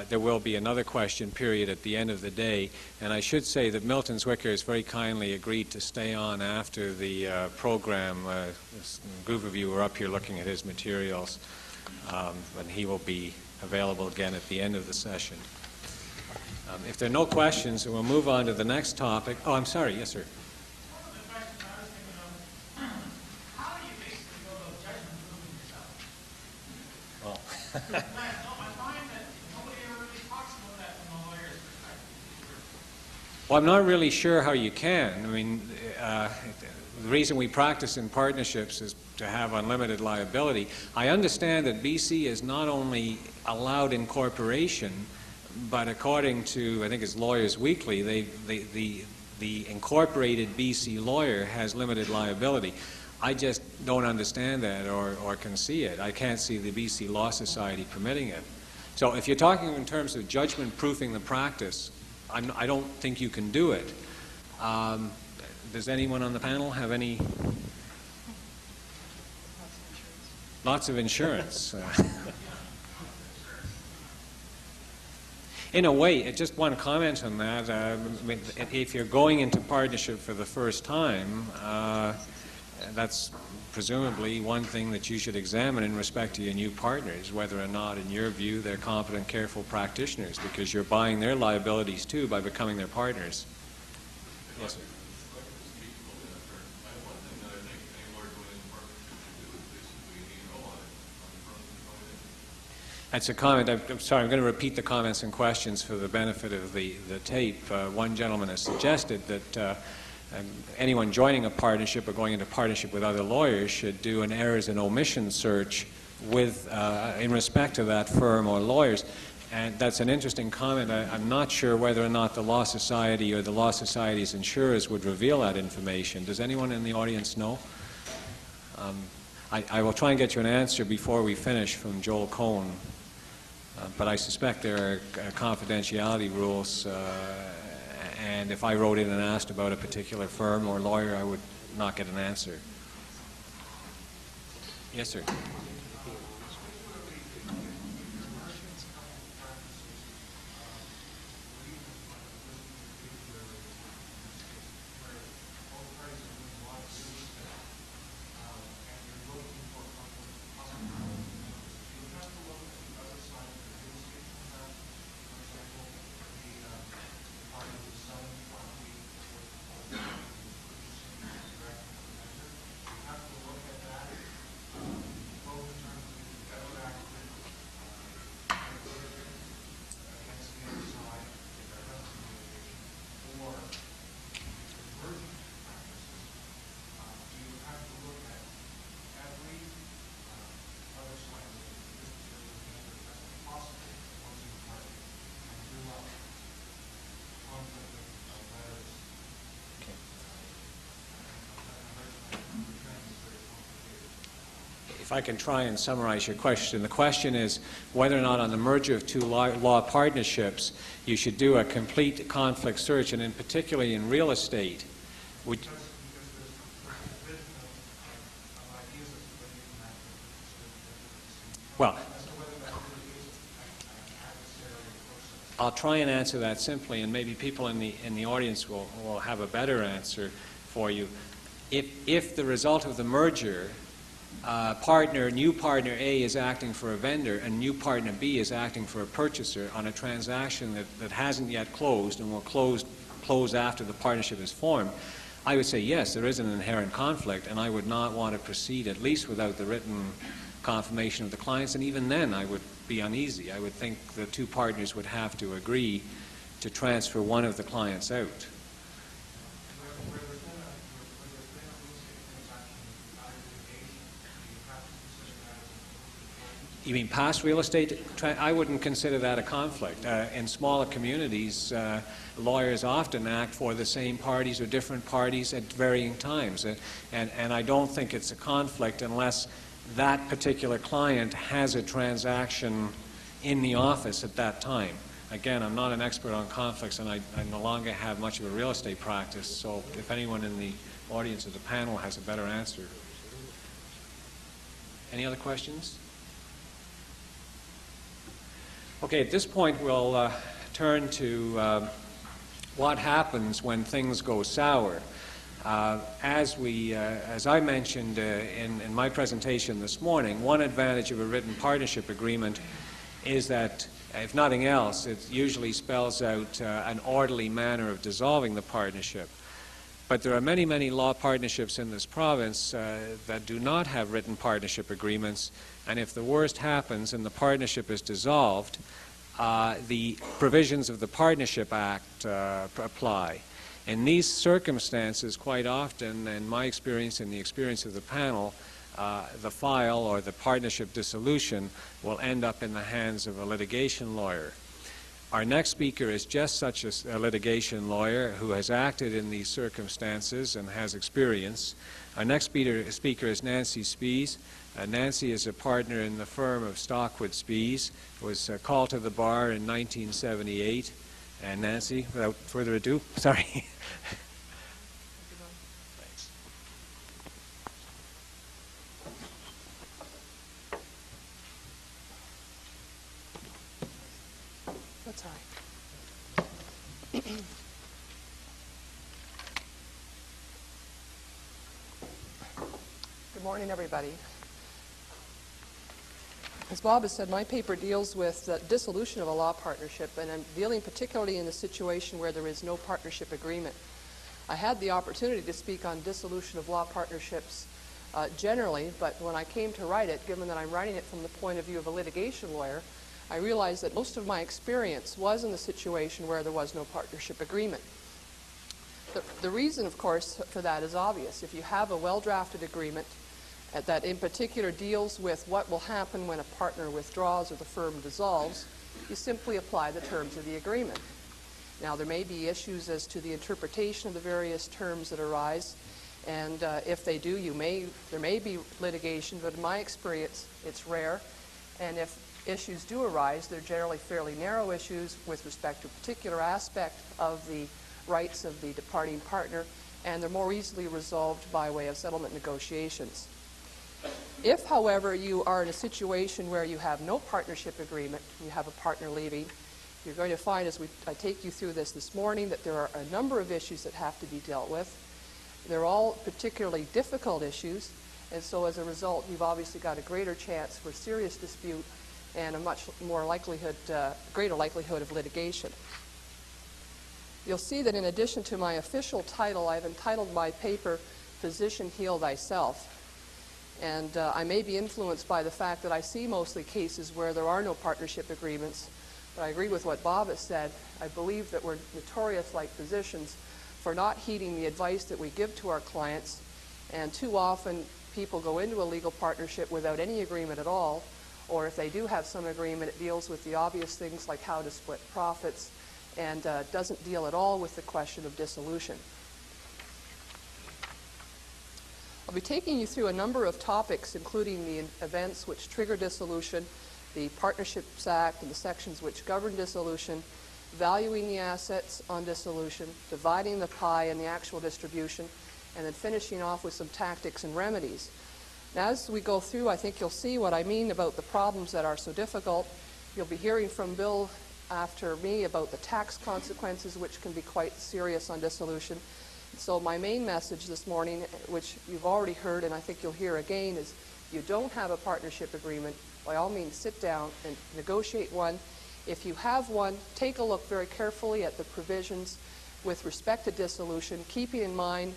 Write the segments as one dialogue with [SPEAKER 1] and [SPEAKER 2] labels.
[SPEAKER 1] there will be another question period at the end of the day. And I should say that Milton Zwicker has very kindly agreed to stay on after the program. A group of you are up here looking at his materials, and he will be available again at the end of the session. If there are no questions, we'll move on to the next topic. Oh, I'm sorry. Yes, sir. Well, I'm not really sure how you can. I mean, the reason we practice in partnerships is to have unlimited liability. I understand that BC is not only allowed incorporation, but according to, I think it's Lawyers Weekly, the incorporated BC lawyer has limited liability. I just don't understand that or can see it. I can't see the BC Law Society permitting it. So if you're talking in terms of judgment-proofing the practice, I don't think you can do it. Does anyone on the panel have any? Lots of insurance. In a way, just one comment on that. If you're going into partnership for the first time, that's presumably one thing that you should examine in respect to your new partners, whether or not, in your view, they're competent, careful practitioners, because you're buying their liabilities too by becoming their partners. Yes, sir. That's a comment. I'm sorry, I'm going to repeat the comments and questions for the benefit of the tape. One gentleman has suggested that anyone joining a partnership or going into partnership with other lawyers should do an errors and omissions search with, in respect to that firm or lawyers. And that's an interesting comment. I'm not sure whether or not the Law Society or the Law Society's insurers would reveal that information. Does anyone in the audience know? I will try and get you an answer before we finish from Joel Cohn. But I suspect there are confidentiality rules, and if I wrote in and asked about a particular firm or lawyer, I would not get an answer. Yes, sir. If I can try and summarize your question. The question is whether or not on the merger of two law partnerships you should do a complete conflict search, and in particularly in real estate. Well, I'll try and answer that simply, and maybe people in the audience will have a better answer for you. If the result of the merger, new partner A is acting for a vendor and new partner B is acting for a purchaser on a transaction that hasn't yet closed and will close after the partnership is formed, I would say yes, there is an inherent conflict, and I would not want to proceed at least without the written confirmation of the clients, and even then I would be uneasy. I would think the two partners would have to agree to transfer one of the clients out. You mean past real estate? I wouldn't consider that a conflict. In smaller communities, lawyers often act for the same parties or different parties at varying times. And I don't think it's a conflict unless that particular client has a transaction in the office at that time. Again, I'm not an expert on conflicts, and I no longer have much of a real estate practice, so if anyone in the audience of the panel has a better answer. Any other questions? Okay, at this point we'll turn to what happens when things go sour. As I mentioned in my presentation this morning, one advantage of a written partnership agreement is that, if nothing else, it usually spells out an orderly manner of dissolving the partnership. But there are many, many law partnerships in this province that do not have written partnership agreements, and if the worst happens and the partnership is dissolved, the provisions of the Partnership Act apply. In these circumstances, quite often, in my experience and the experience of the panel, the file or the partnership dissolution will end up in the hands of a litigation lawyer. Our next speaker is just such a litigation lawyer who has acted in these circumstances and has experience. Our next speaker is Nancy Spies. Nancy is a partner in the firm of Stockwood Spies, was called to the bar in 1978. And Nancy, without further ado, sorry. Thanks.
[SPEAKER 2] That's all right. Good morning, everybody. As Bob has said, my paper deals with the dissolution of a law partnership, and I'm dealing particularly in a situation where there is no partnership agreement. I had the opportunity to speak on dissolution of law partnerships generally, but when I came to write it, given that I'm writing it from the point of view of a litigation lawyer, I realized that most of my experience was in the situation where there was no partnership agreement. The reason, of course, for that is obvious. If you have a well-drafted agreement that in particular deals with what will happen when a partner withdraws or the firm dissolves, you simply apply the terms of the agreement. Now, there may be issues as to the interpretation of the various terms that arise, and if they do, there may be litigation, but in my experience, it's rare. And if issues do arise, they're generally fairly narrow issues with respect to a particular aspect of the rights of the departing partner, and they're more easily resolved by way of settlement negotiations. If, however, you are in a situation where you have no partnership agreement, you have a partner leaving, you're going to find, as I take you through this morning, that there are a number of issues that have to be dealt with. They're all particularly difficult issues, and so as a result, you've obviously got a greater chance for serious dispute and a much more greater likelihood of litigation. You'll see that in addition to my official title, I've entitled my paper, Physician Heal Thyself. And I may be influenced by the fact that I see mostly cases where there are no partnership agreements, but I agree with what Bob has said. I believe that we're notorious, like physicians, for not heeding the advice that we give to our clients, and too often people go into a legal partnership without any agreement at all, or if they do have some agreement, it deals with the obvious things like how to split profits, and doesn't deal at all with the question of dissolution. I'll be taking you through a number of topics, including the events which trigger dissolution, the Partnerships Act and the sections which govern dissolution, valuing the assets on dissolution, dividing the pie and the actual distribution, and then finishing off with some tactics and remedies. Now, as we go through, I think you'll see what I mean about the problems that are so difficult. You'll be hearing from Bill after me about the tax consequences, which can be quite serious on dissolution. So my main message this morning, which you've already heard and I think you'll hear again, is if you don't have a partnership agreement, by all means sit down and negotiate one. If you have one, take a look very carefully at the provisions with respect to dissolution, keeping in mind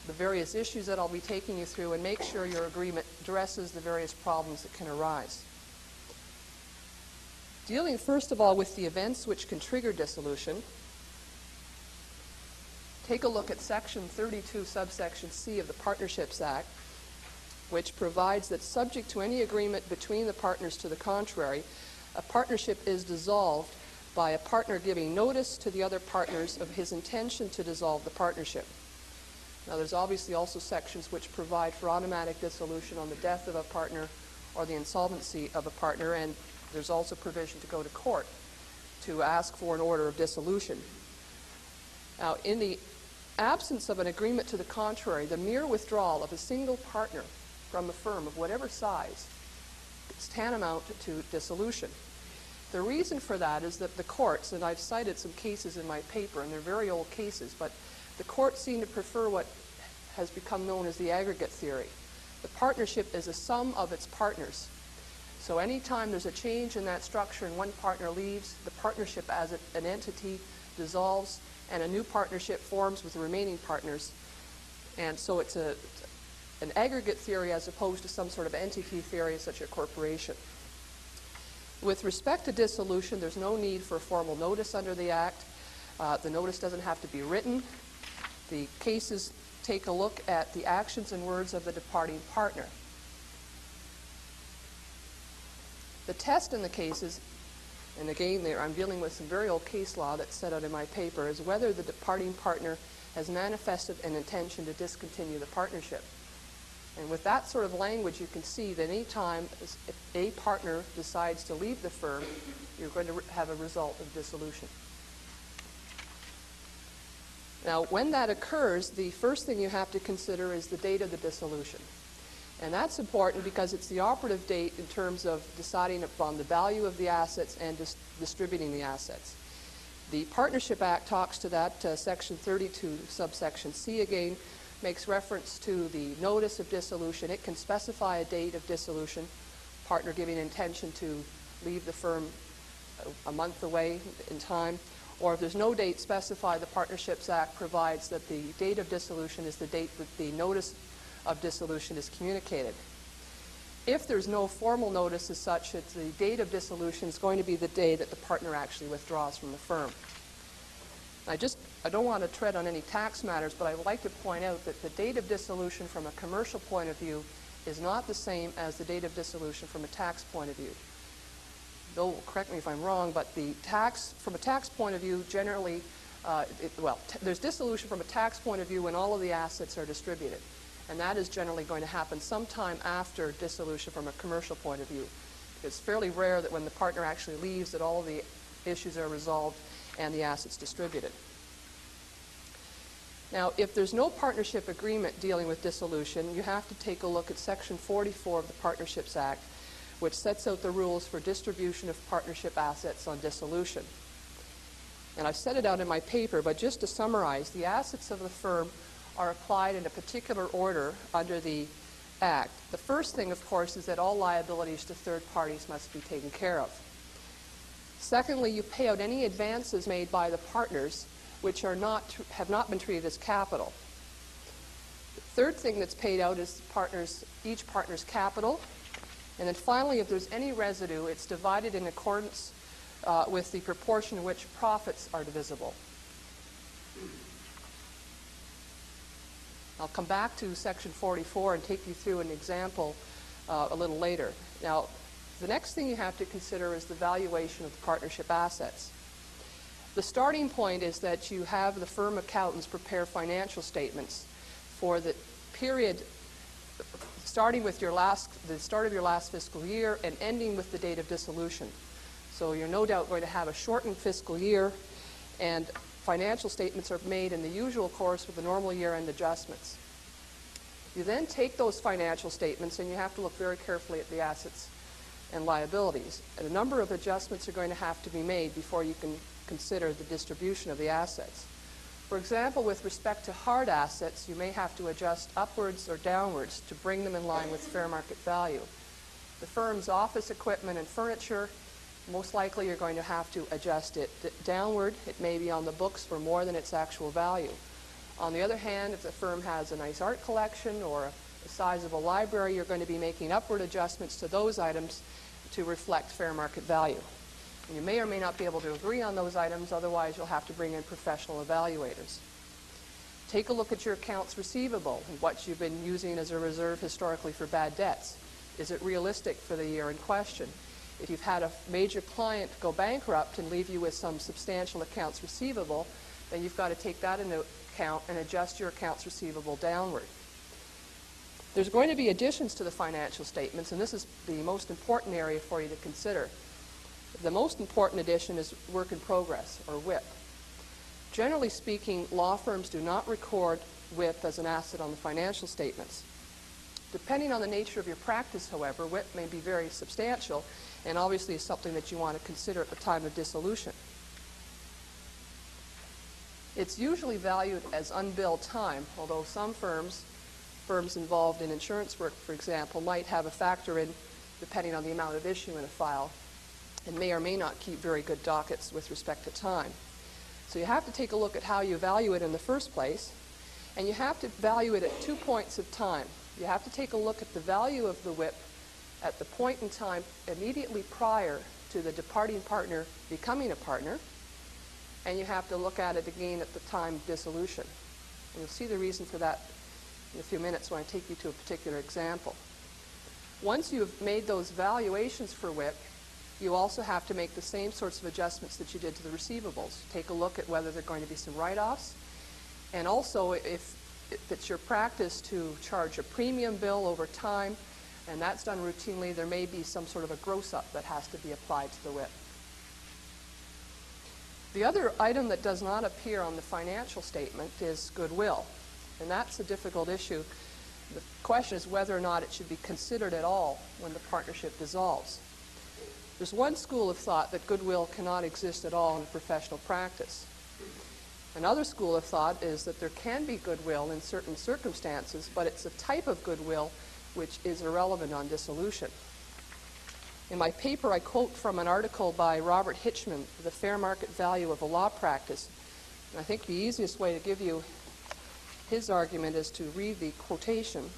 [SPEAKER 2] the various issues that I'll be taking you through, and make sure your agreement addresses the various problems that can arise. Dealing first of all with the events which can trigger dissolution, take a look at Section 32, subsection C of the Partnerships Act, which provides that subject to any agreement between the partners to the contrary, a partnership is dissolved by a partner giving notice to the other partners of his intention to dissolve the partnership. Now, there's obviously also sections which provide for automatic dissolution on the death of a partner or the insolvency of a partner, and there's also provision to go to court to ask for an order of dissolution. Now, in the absence of an agreement to the contrary, the mere withdrawal of a single partner from a firm of whatever size is tantamount to dissolution. The reason for that is that the courts, and I've cited some cases in my paper, and they're very old cases, but the courts seem to prefer what has become known as the aggregate theory. The partnership is a sum of its partners. So anytime there's a change in that structure and one partner leaves, the partnership as an entity dissolves and a new partnership forms with the remaining partners. And so it's an aggregate theory as opposed to some sort of entity theory such as a corporation. With respect to dissolution, there's no need for a formal notice under the Act. The notice doesn't have to be written. The cases take a look at the actions and words of the departing partner. The test in the cases, and again there I'm dealing with some very old case law that's set out in my paper, is whether the departing partner has manifested an intention to discontinue the partnership. And with that sort of language, you can see that any time a partner decides to leave the firm, you're going to have a result of dissolution. Now, when that occurs, the first thing you have to consider is the date of the dissolution. And that's important because it's the operative date in terms of deciding upon the value of the assets and distributing the assets. The Partnership Act talks to that, Section 32, subsection C again, makes reference to the notice of dissolution. It can specify a date of dissolution, partner giving intention to leave the firm a month away in time, or if there's no date specified, the Partnerships Act provides that the date of dissolution is the date that the notice of dissolution is communicated. If there's no formal notice as such, it's the date of dissolution is going to be the day that the partner actually withdraws from the firm. I don't want to tread on any tax matters, but I would like to point out that the date of dissolution from a commercial point of view is not the same as the date of dissolution from a tax point of view. Bill will correct me if I'm wrong, but from a tax point of view, generally, there's dissolution from a tax point of view when all of the assets are distributed. And that is generally going to happen sometime after dissolution from a commercial point of view. It's fairly rare that when the partner actually leaves that all of the issues are resolved and the assets distributed. Now, if there's no partnership agreement dealing with dissolution, you have to take a look at Section 44 of the Partnerships Act, which sets out the rules for distribution of partnership assets on dissolution. And I've set it out in my paper, but just to summarize, the assets of the firm are applied in a particular order under the Act. The first thing, of course, is that all liabilities to third parties must be taken care of. Secondly, you pay out any advances made by the partners which have not been treated as capital. The third thing that's paid out is each partner's capital. And then finally, if there's any residue, it's divided in accordance with the proportion in which profits are divisible. I'll come back to Section 44 and take you through an example a little later. Now, the next thing you have to consider is the valuation of the partnership assets. The starting point is that you have the firm accountants prepare financial statements for the period starting with the start of your last fiscal year and ending with the date of dissolution. So you're no doubt going to have a shortened fiscal year, and financial statements are made in the usual course with the normal year-end adjustments. You then take those financial statements and you have to look very carefully at the assets and liabilities. And a number of adjustments are going to have to be made before you can consider the distribution of the assets. For example, with respect to hard assets, you may have to adjust upwards or downwards to bring them in line with fair market value. The firm's office equipment and furniture, most likely you're going to have to adjust it downward. It may be on the books for more than its actual value. On the other hand, if the firm has a nice art collection or a sizable library, you're going to be making upward adjustments to those items to reflect fair market value. And you may or may not be able to agree on those items, otherwise you'll have to bring in professional evaluators. Take a look at your accounts receivable and what you've been using as a reserve historically for bad debts. Is it realistic for the year in question? If you've had a major client go bankrupt and leave you with some substantial accounts receivable, then you've got to take that into account and adjust your accounts receivable downward. There's going to be additions to the financial statements, and this is the most important area for you to consider. The most important addition is work in progress, or WIP. Generally speaking, law firms do not record WIP as an asset on the financial statements. Depending on the nature of your practice, however, WIP may be very substantial, and obviously is something that you want to consider at the time of dissolution. It's usually valued as unbilled time, although some firms involved in insurance work, for example, might have a factor in, depending on the amount of issue in a file, and may or may not keep very good dockets with respect to time. So you have to take a look at how you value it in the first place, and you have to value it at 2 points of time. You have to take a look at the value of the WIP at the point in time immediately prior to the departing partner becoming a partner, and you have to look at it again at the time of dissolution. And you'll see the reason for that in a few minutes when I take you to a particular example. Once you've made those valuations for WIP, you also have to make the same sorts of adjustments that you did to the receivables. Take a look at whether there are going to be some write-offs, and also if it's your practice to charge a premium bill over time, and that's done routinely, there may be some sort of a gross-up that has to be applied to the WIP. The other item that does not appear on the financial statement is goodwill, and that's a difficult issue. The question is whether or not it should be considered at all when the partnership dissolves. There's one school of thought that goodwill cannot exist at all in professional practice. Another school of thought is that there can be goodwill in certain circumstances, but it's a type of goodwill which is irrelevant on dissolution. In my paper, I quote from an article by Robert Hitchman, The Fair Market Value of a Law Practice. And I think the easiest way to give you his argument is to read the quotation.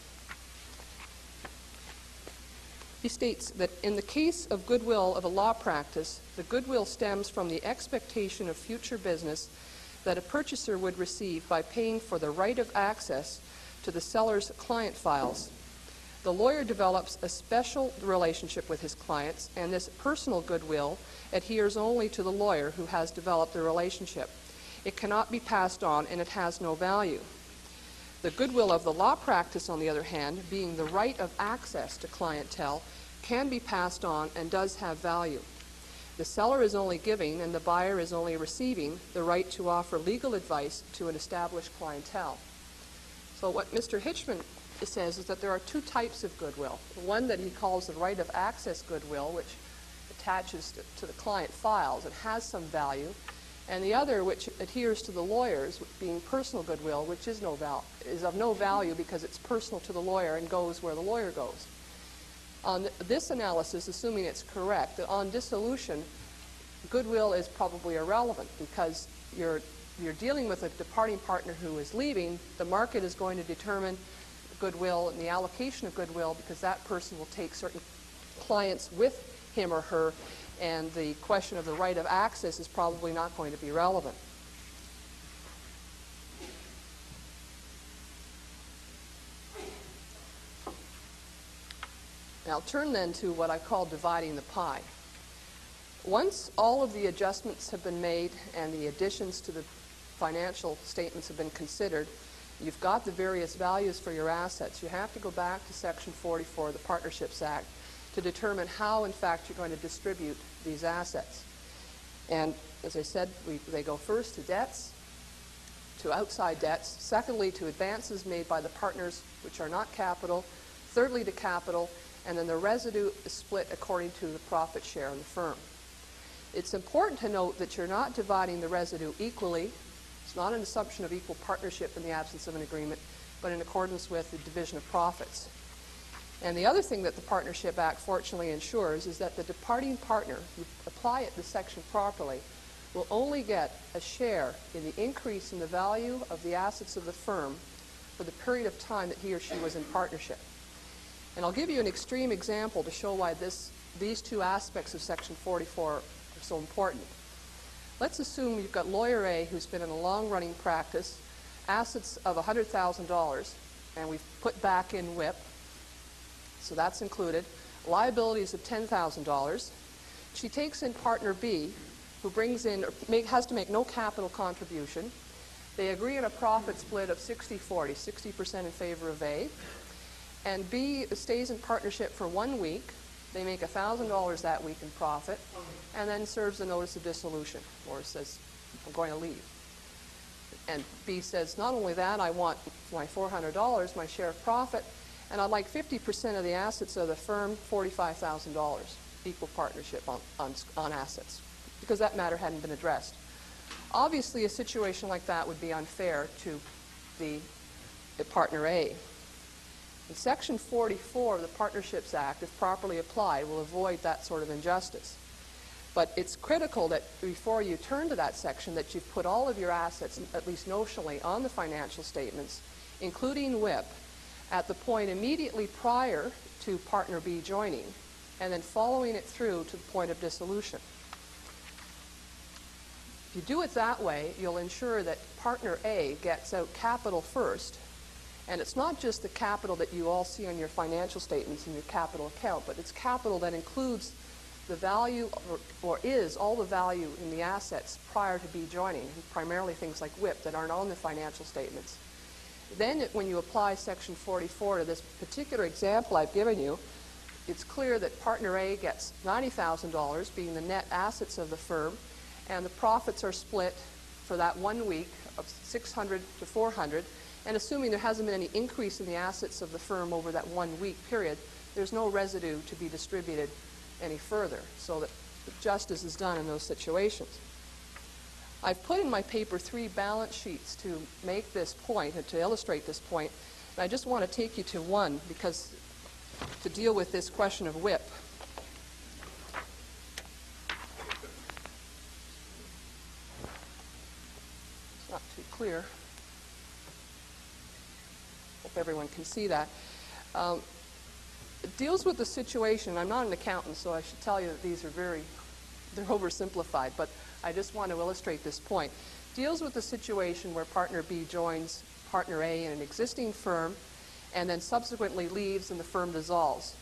[SPEAKER 2] He states that in the case of goodwill of a law practice, the goodwill stems from the expectation of future business that a purchaser would receive by paying for the right of access to the seller's client files. The lawyer develops a special relationship with his clients, and this personal goodwill adheres only to the lawyer who has developed the relationship. It cannot be passed on, and it has no value. The goodwill of the law practice, on the other hand, being the right of access to clientele, can be passed on and does have value. The seller is only giving, and the buyer is only receiving, the right to offer legal advice to an established clientele. So what Mr. Hitchman says is that there are two types of goodwill. One that he calls the right of access goodwill, which attaches to the client files and has some value, and the other which adheres to the lawyers, being personal goodwill, which is of no value because it's personal to the lawyer and goes where the lawyer goes. On this analysis, assuming it's correct, that on dissolution, goodwill is probably irrelevant because you're dealing with a departing partner who is leaving. The market is going to determine goodwill and the allocation of goodwill because that person will take certain clients with him or her, and the question of the right of access is probably not going to be relevant. Now I'll turn then to what I call dividing the pie. Once all of the adjustments have been made and the additions to the financial statements have been considered, you've got the various values for your assets. You have to go back to Section 44 of the Partnerships Act to determine how, in fact, you're going to distribute these assets. And as I said, they go first to debts, to outside debts, secondly to advances made by the partners which are not capital, thirdly to capital, and then the residue is split according to the profit share in the firm. It's important to note that you're not dividing the residue equally. It's not an assumption of equal partnership in the absence of an agreement, but in accordance with the division of profits. And the other thing that the Partnership Act fortunately ensures is that the departing partner, who apply it, the section properly, will only get a share in the increase in the value of the assets of the firm for the period of time that he or she was in partnership. And I'll give you an extreme example to show why these two aspects of Section 44 are so important. Let's assume you've got lawyer A who's been in a long-running practice, assets of $100,000, and we've put back in WIP, so that's included, liabilities of $10,000. She takes in partner B, who brings in, has to make no capital contribution. They agree on a profit split of 60-40, 60% in favor of A. And B stays in partnership for 1 week. They make $1,000 that week in profit, and then serves a notice of dissolution, or says, I'm going to leave. And B says, not only that, I want my $400, my share of profit, and I'd like 50% of the assets of the firm, $45,000. equal partnership on assets, because that matter hadn't been addressed. Obviously, a situation like that would be unfair to the partner A. And Section 44 of the Partnerships Act, if properly applied, will avoid that sort of injustice. But it's critical that before you turn to that section that you've put all of your assets, at least notionally, on the financial statements, including WIP, at the point immediately prior to partner B joining, and then following it through to the point of dissolution. If you do it that way, you'll ensure that partner A gets out capital first. And it's not just the capital that you all see on your financial statements in your capital account, but it's capital that includes the value, or is all the value in the assets prior to B joining, primarily things like WIP that aren't on the financial statements. Then when you apply Section 44 to this particular example I've given you, it's clear that partner A gets $90,000, being the net assets of the firm, and the profits are split for that 1 week of $600 to $400. And assuming there hasn't been any increase in the assets of the firm over that 1 week period, there's no residue to be distributed any further, so that justice is done in those situations. I've put in my paper 3 balance sheets to make this point and to illustrate this point, and I just want to take you to one because to deal with this question of WIP. It's not too clear. Hope everyone can see that. It deals with the situation. I'm not an accountant, so I should tell you that these are they're oversimplified, but I just want to illustrate this point. Deals with the situation where partner B joins partner A in an existing firm and then subsequently leaves and the firm dissolves.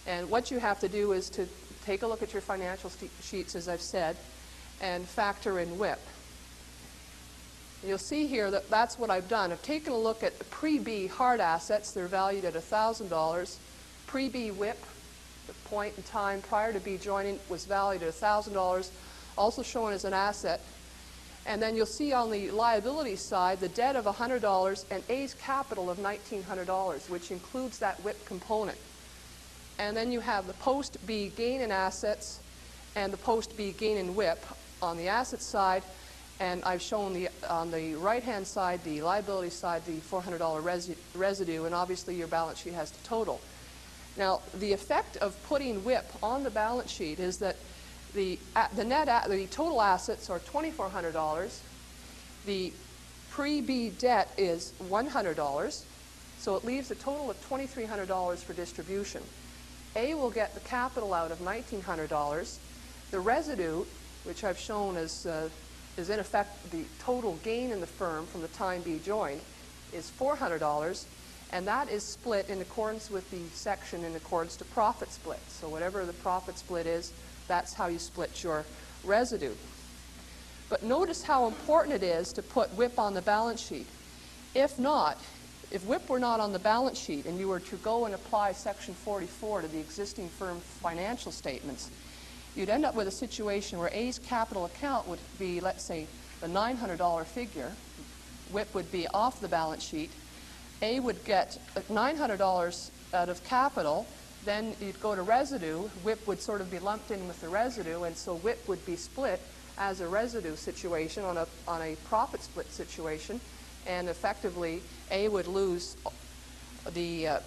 [SPEAKER 2] And what you have to do is to take a look at your financial sheets, as I've said, and factor in WIP. You'll see here that that's what I've done. I've taken a look at the pre-B hard assets. They're valued at $1,000. Pre-B WIP, the point in time prior to B joining, was valued at $1,000, also shown as an asset. And then you'll see on the liability side the debt of $100 and A's capital of $1,900, which includes that WIP component. And then you have the post-B gain in assets and the post-B gain in WIP on the asset side. And I've shown on the right-hand side, the liability side, the $400 residue, and obviously your balance sheet has the total. Now, the effect of putting WIP on the balance sheet is that the total assets are $2,400. The pre-B debt is $100, so it leaves a total of $2,300 for distribution. A will get the capital out of $1,900. The residue, which I've shown as is in effect the total gain in the firm from the time B joined, is $400, and that is split in accordance with the section in accordance to profit split. So whatever the profit split is, that's how you split your residue. But notice how important it is to put WIP on the balance sheet. If not, if WIP were not on the balance sheet and you were to go and apply Section 44 to the existing firm financial statements, you'd end up with a situation where A's capital account would be, let's say, the $900 figure. WIP would be off the balance sheet. A would get $900 out of capital. Then you'd go to residue. WIP would sort of be lumped in with the residue, and so WIP would be split as a residue situation on a profit split situation, and effectively A would lose a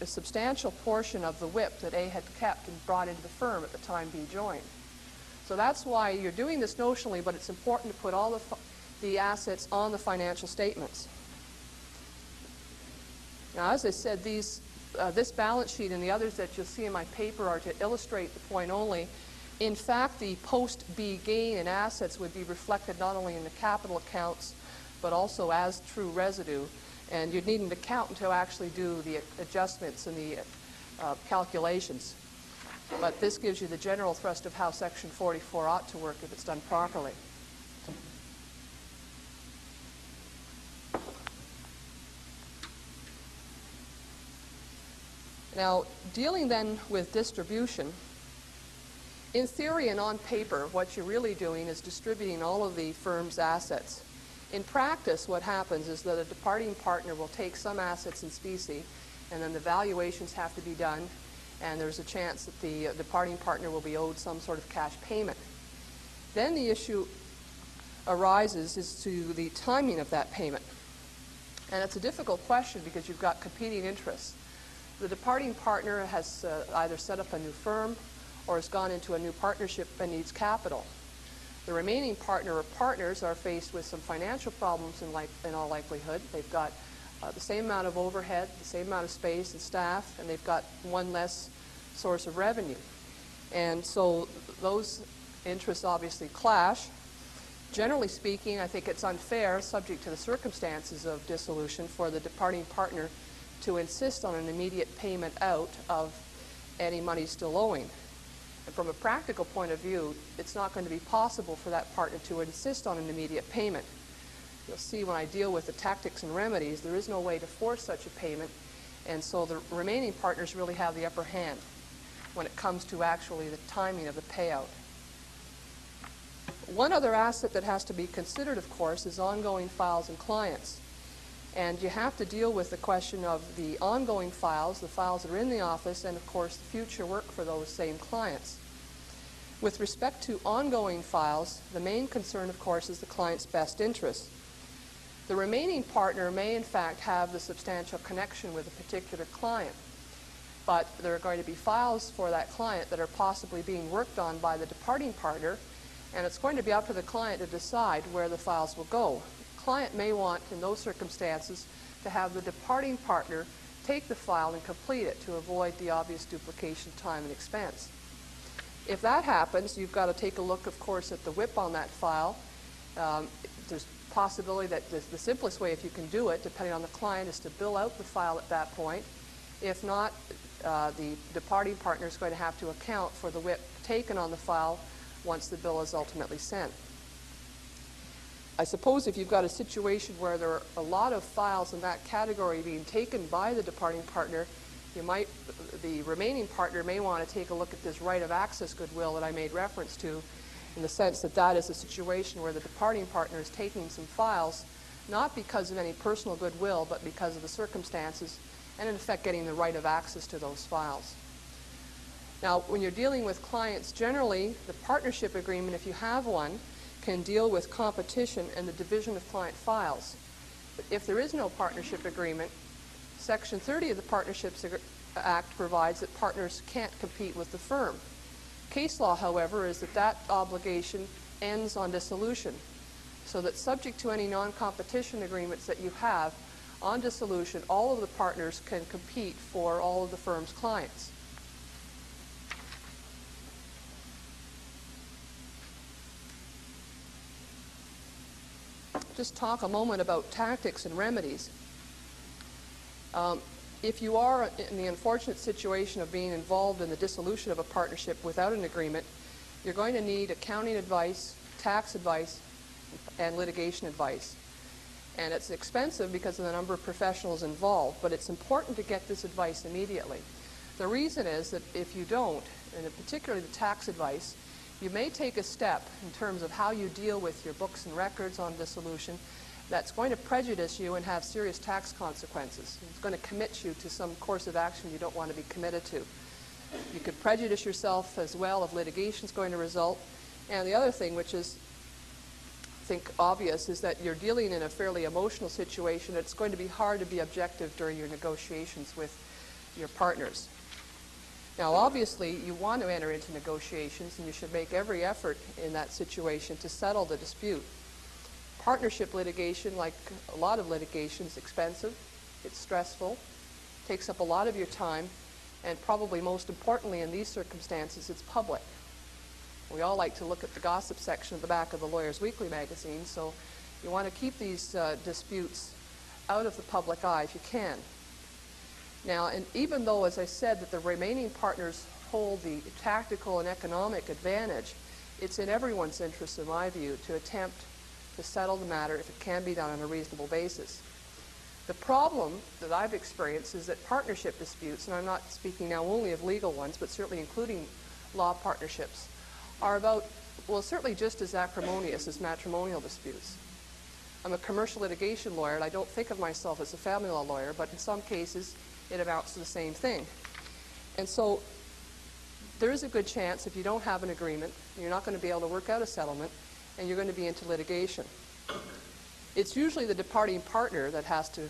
[SPEAKER 2] substantial portion of the WIP that A had kept and brought into the firm at the time B joined. So that's why you're doing this notionally, but it's important to put all the assets on the financial statements. Now, as I said, this balance sheet and the others that you'll see in my paper are to illustrate the point only. In fact, the post-B gain in assets would be reflected not only in the capital accounts, but also as true residue. And you'd need an accountant to actually do the adjustments and the calculations. But this gives you the general thrust of how Section 44 ought to work if it's done properly. Now, dealing then with distribution, in theory and on paper, what you're really doing is distributing all of the firm's assets. In practice, what happens is that a departing partner will take some assets in specie, and then the valuations have to be done, and there's a chance that the departing partner will be owed some sort of cash payment. Then the issue arises as to the timing of that payment. And it's a difficult question because you've got competing interests. The departing partner has either set up a new firm or has gone into a new partnership and needs capital. The remaining partner or partners are faced with some financial problems in all likelihood. They've got the same amount of overhead, the same amount of space and staff, and they've got one less source of revenue. And so those interests obviously clash. Generally speaking, I think it's unfair, subject to the circumstances of dissolution, for the departing partner to insist on an immediate payment out of any money still owing. And from a practical point of view, it's not going to be possible for that partner to insist on an immediate payment. You'll see when I deal with the tactics and remedies, there is no way to force such a payment, and so the remaining partners really have the upper hand when it comes to actually the timing of the payout. One other asset that has to be considered, of course, is ongoing files and clients. And you have to deal with the question of the ongoing files, the files that are in the office, and of course the future work for those same clients. With respect to ongoing files, the main concern, of course, is the client's best interest. The remaining partner may in fact have the substantial connection with a particular client, but there are going to be files for that client that are possibly being worked on by the departing partner, and it's going to be up to the client to decide where the files will go. The client may want, in those circumstances, to have the departing partner take the file and complete it to avoid the obvious duplication of time and expense. If that happens, you've got to take a look, of course, at the WIP on that file. There's possibility that the simplest way, if you can do it, depending on the client, is to bill out the file at that point. If not, the departing partner is going to have to account for the WIP taken on the file once the bill is ultimately sent. I suppose if you've got a situation where there are a lot of files in that category being taken by the departing partner, the remaining partner may want to take a look at this right of access goodwill that I made reference to, in the sense that that is a situation where the departing partner is taking some files, not because of any personal goodwill, but because of the circumstances, and in effect getting the right of access to those files. Now, when you're dealing with clients generally, the partnership agreement, if you have one, can deal with competition and the division of client files. But if there is no partnership agreement, Section 30 of the Partnerships Act provides that partners can't compete with the firm. Case law, however, is that that obligation ends on dissolution, so that subject to any non-competition agreements that you have, on dissolution, all of the partners can compete for all of the firm's clients. Just talk a moment about tactics and remedies. If you are in the unfortunate situation of being involved in the dissolution of a partnership without an agreement, you're going to need accounting advice, tax advice, and litigation advice. And it's expensive because of the number of professionals involved, but it's important to get this advice immediately. The reason is that if you don't, and particularly the tax advice, you may take a step in terms of how you deal with your books and records on dissolution that's going to prejudice you and have serious tax consequences. It's going to commit you to some course of action you don't want to be committed to. You could prejudice yourself as well if litigation is going to result. And the other thing, which is, I think, obvious, is that you're dealing in a fairly emotional situation. It's going to be hard to be objective during your negotiations with your partners. Now, obviously, you want to enter into negotiations, and you should make every effort in that situation to settle the dispute. Partnership litigation, like a lot of litigation, is expensive, it's stressful, takes up a lot of your time, and probably most importantly in these circumstances, it's public. We all like to look at the gossip section at the back of the Lawyer's Weekly magazine, so you want to keep these disputes out of the public eye if you can. Now, and even though, as I said, that the remaining partners hold the tactical and economic advantage, it's in everyone's interest, in my view, to attempt to settle the matter if it can be done on a reasonable basis. The problem that I've experienced is that partnership disputes, and I'm not speaking now only of legal ones, but certainly including law partnerships, are about, well, certainly just as acrimonious as matrimonial disputes. I'm a commercial litigation lawyer, and I don't think of myself as a family law lawyer, but in some cases, it amounts to the same thing. And so there is a good chance if you don't have an agreement, you're not going to be able to work out a settlement, and you're going to be into litigation. It's usually the departing partner that has to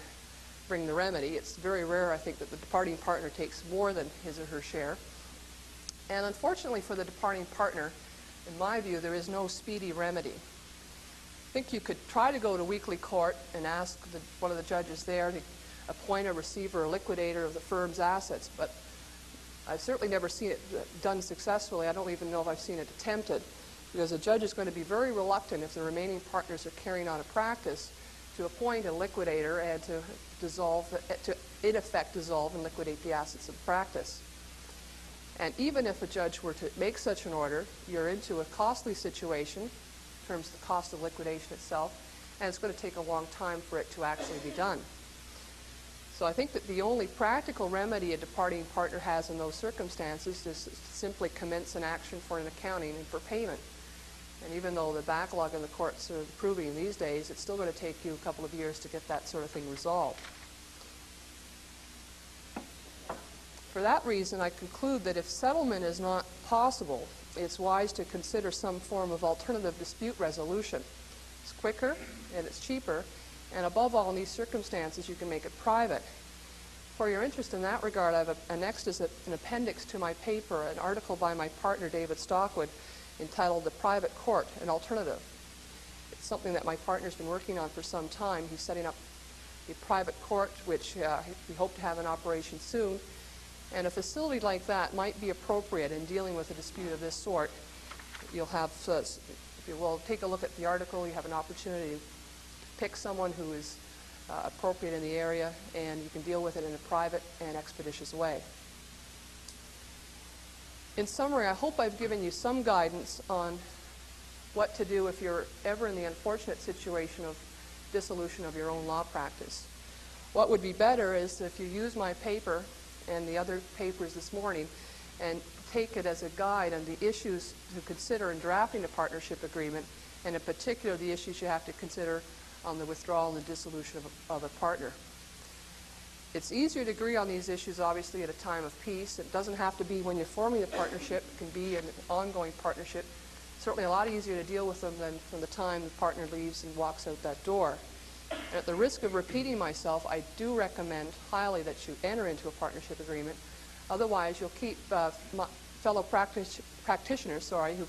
[SPEAKER 2] bring the remedy. It's very rare, I think, that the departing partner takes more than his or her share. And unfortunately for the departing partner, in my view, there is no speedy remedy. I think you could try to go to weekly court and ask one of the judges there to appoint a receiver or liquidator of the firm's assets, but I've certainly never seen it done successfully. I don't even know if I've seen it attempted, because a judge is going to be very reluctant if the remaining partners are carrying on a practice to appoint a liquidator and to in effect dissolve and liquidate the assets of the practice. And even if a judge were to make such an order, you're into a costly situation in terms of the cost of liquidation itself, and it's going to take a long time for it to actually be done. So I think that the only practical remedy a departing partner has in those circumstances is to simply commence an action for an accounting and for payment. And even though the backlog in the courts are improving these days, it's still going to take you a couple of years to get that sort of thing resolved. For that reason, I conclude that if settlement is not possible, it's wise to consider some form of alternative dispute resolution. It's quicker and it's cheaper, and above all, in these circumstances, you can make it private. For your interest in that regard, I've annexed as an appendix to my paper an article by my partner, David Stockwood, entitled The Private Court, an Alternative. It's something that my partner's been working on for some time. He's setting up a private court, which we hope to have in operation soon. And a facility like that might be appropriate in dealing with a dispute of this sort. You'll have, if you will take a look at the article, you have an opportunity to pick someone who is appropriate in the area, and you can deal with it in a private and expeditious way. In summary, I hope I've given you some guidance on what to do if you're ever in the unfortunate situation of dissolution of your own law practice. What would be better is if you use my paper and the other papers this morning and take it as a guide on the issues to consider in drafting a partnership agreement, and in particular the issues you have to consider on the withdrawal and the dissolution of a partner. It's easier to agree on these issues, obviously, at a time of peace. It doesn't have to be when you're forming a partnership. It can be an ongoing partnership. Certainly a lot easier to deal with them than from the time the partner leaves and walks out that door. And at the risk of repeating myself, I do recommend highly that you enter into a partnership agreement. Otherwise, you'll keep fellow practitioners who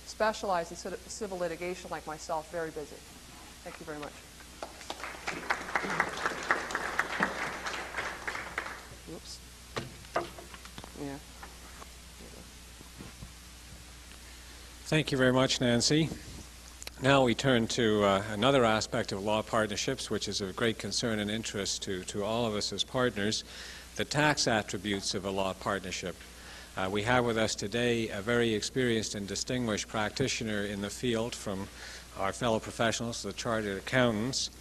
[SPEAKER 2] specialize in civil litigation like myself very busy. Thank you very much. Oops. Yeah.
[SPEAKER 1] Thank you very much, Nancy. Now we turn to another aspect of law partnerships, which is of great concern and interest to all of us as partners, the tax attributes of a law partnership. We have with us today a very experienced and distinguished practitioner in the field from our fellow professionals, the chartered accountants.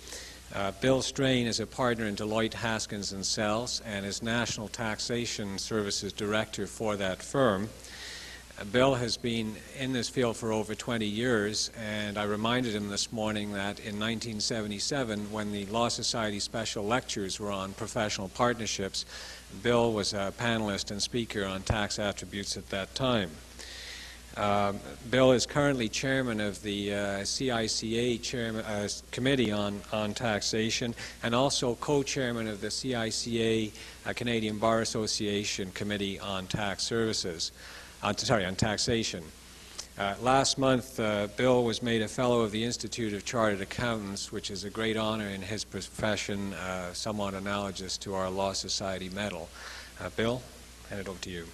[SPEAKER 1] Bill Strain is a partner in Deloitte Haskins & Sells and is National Taxation Services Director for that firm. Bill has been in this field for over 20 years, and I reminded him this morning that in 1977, when the Law Society special lectures were on professional partnerships, Bill was a panelist and speaker on tax attributes at that time. Bill is currently chairman of the CICA Committee on Taxation, and also co-chairman of the CICA Canadian Bar Association Committee on Tax Services. On taxation. Last month, Bill was made a fellow of the Institute of Chartered Accountants, which is a great honor in his profession, somewhat analogous to our Law Society medal. Bill, hand it over to you.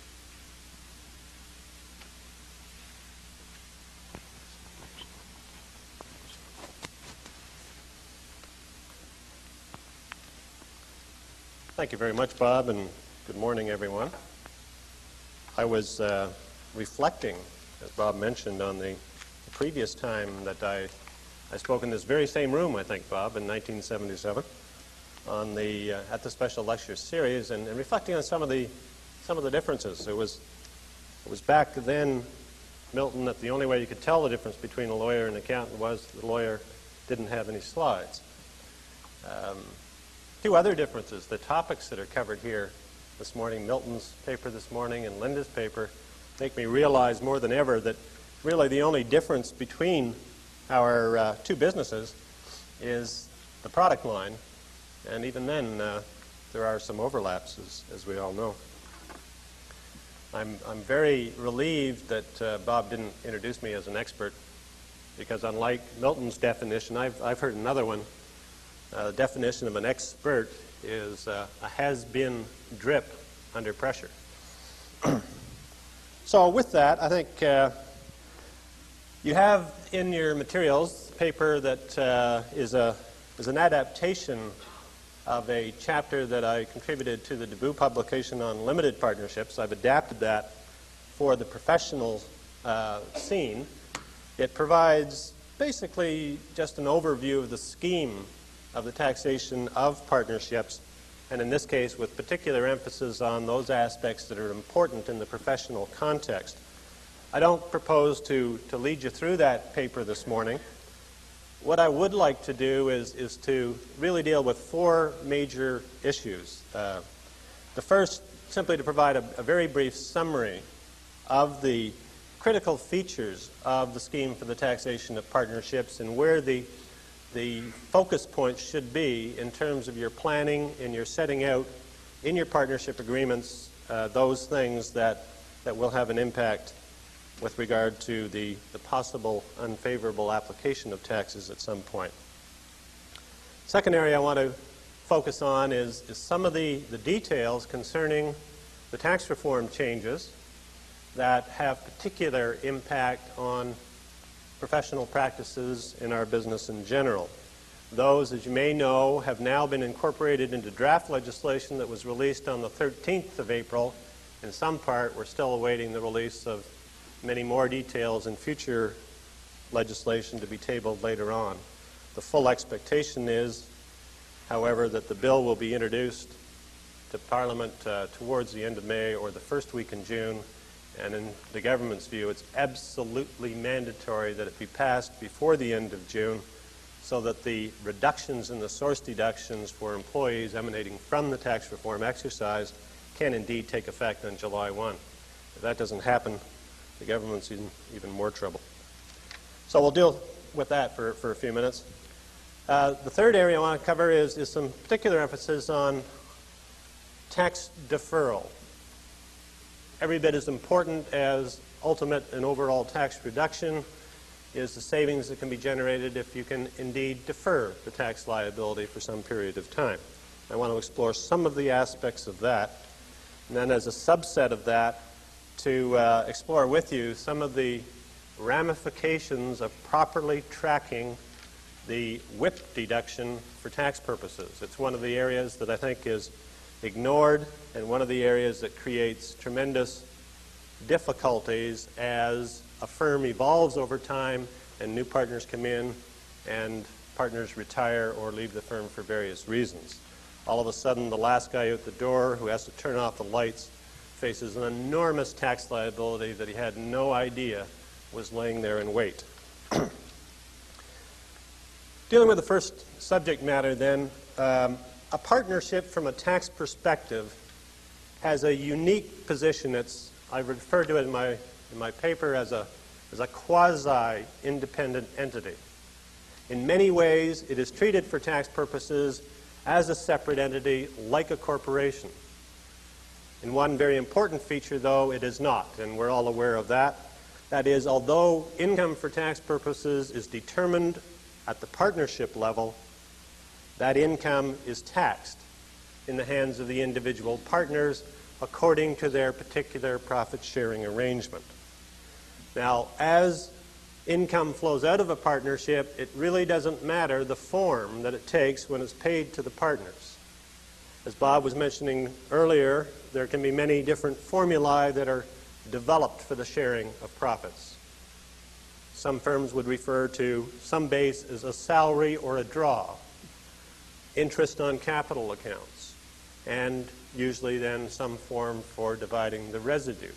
[SPEAKER 3] Thank you very much, Bob, and good morning, everyone. I was reflecting, as Bob mentioned, on the previous time that I spoke in this very same room, I think, Bob, in 1977, on at the special lecture series, and reflecting on some of the differences. It was back then, Milton, that the only way you could tell the difference between a lawyer and an accountant was the lawyer didn't have any slides. Two other differences: the topics that are covered here this morning, Milton's paper this morning and Linda's paper, make me realize more than ever that really the only difference between our two businesses is the product line, and even then there are some overlaps, as we all know. I'm very relieved that Bob didn't introduce me as an expert, because unlike Milton's definition, I've heard another one. The definition of an expert is a has-been drip under pressure. So with that, I think you have in your materials paper that is an adaptation of a chapter that I contributed to the debut publication on limited partnerships. I've adapted that for the professional scene. It provides basically just an overview of the scheme of the taxation of partnerships, and in this case with particular emphasis on those aspects that are important in the professional context. I don't propose to lead you through that paper this morning. What I would like to do is to really deal with four major issues. The first, simply to provide a very brief summary of the critical features of the scheme for the taxation of partnerships and where the focus points should be in terms of your planning and your setting out in your partnership agreements those things that will have an impact with regard to the possible unfavorable application of taxes at some point. Second area I want to focus on is some of the details concerning the tax reform changes that have particular impact on professional practices in our business in general. Those, as you may know, have now been incorporated into draft legislation that was released on the 13th of April. In some part, we're still awaiting the release of many more details in future legislation to be tabled later on. The full expectation is, however, that the bill will be introduced to Parliament towards the end of May or the first week in June, and in the government's view, it's absolutely mandatory that it be passed before the end of June so that the reductions in the source deductions for employees emanating from the tax reform exercise can indeed take effect on July 1. If that doesn't happen, the government's in even more trouble. So we'll deal with that for a few minutes. The third area I want to cover is some particular emphasis on tax deferral. Every bit as important as ultimate and overall tax reduction is the savings that can be generated if you can indeed defer the tax liability for some period of time. I want to explore some of the aspects of that, and then as a subset of that, to explore with you some of the ramifications of properly tracking the WIP deduction for tax purposes. It's one of the areas that I think is ignored and one of the areas that creates tremendous difficulties as a firm evolves over time and new partners come in and partners retire or leave the firm for various reasons. All of a sudden, the last guy out the door who has to turn off the lights faces an enormous tax liability that he had no idea was laying there in wait. Dealing with the first subject matter then, a partnership from a tax perspective has a unique position. I refer to it in my paper as a quasi-independent entity. In many ways, it is treated for tax purposes as a separate entity like a corporation. In one very important feature, though, it is not, and we're all aware of that. That is, although income for tax purposes is determined at the partnership level, that income is taxed in the hands of the individual partners according to their particular profit-sharing arrangement. Now, as income flows out of a partnership, it really doesn't matter the form that it takes when it's paid to the partners. As Bob was mentioning earlier, there can be many different formulae that are developed for the sharing of profits. Some firms would refer to some base as a salary or a draw, interest on capital accounts, and usually then some form for dividing the residue.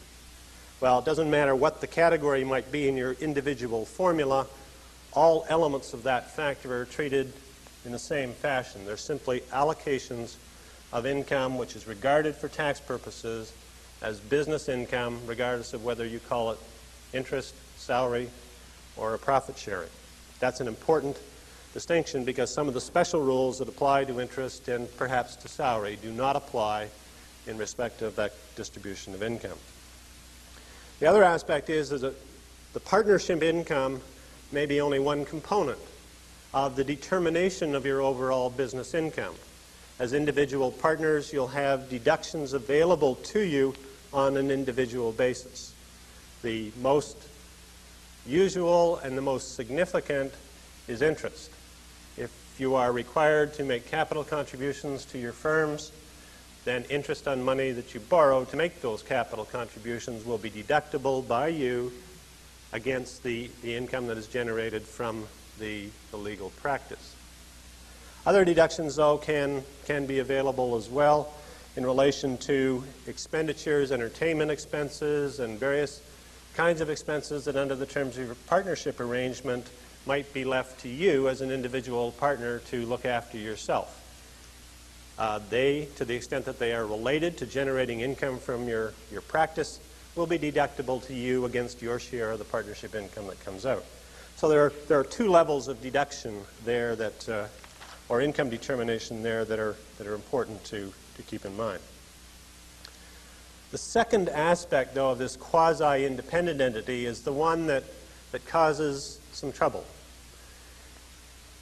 [SPEAKER 3] Well, it doesn't matter what the category might be in your individual formula, all elements of that factor are treated in the same fashion. They're simply allocations of income which is regarded for tax purposes as business income, regardless of whether you call it interest, salary, or a profit sharing. That's an important distinction because some of the special rules that apply to interest and perhaps to salary do not apply in respect of that distribution of income. The other aspect is that the partnership income may be only one component of the determination of your overall business income. As individual partners, you'll have deductions available to you on an individual basis. The most usual and the most significant is interest. If you are required to make capital contributions to your firms, then interest on money that you borrow to make those capital contributions will be deductible by you against the income that is generated from the legal practice. Other deductions, though, can be available as well in relation to expenditures, entertainment expenses, and various kinds of expenses that under the terms of your partnership arrangement might be left to you as an individual partner to look after yourself. They, to the extent that they are related to generating income from your practice, will be deductible to you against your share of the partnership income that comes out. So there are two levels of deduction there that, or income determination there that are important to keep in mind. The second aspect, though, of this quasi-independent entity is the one that causes some trouble.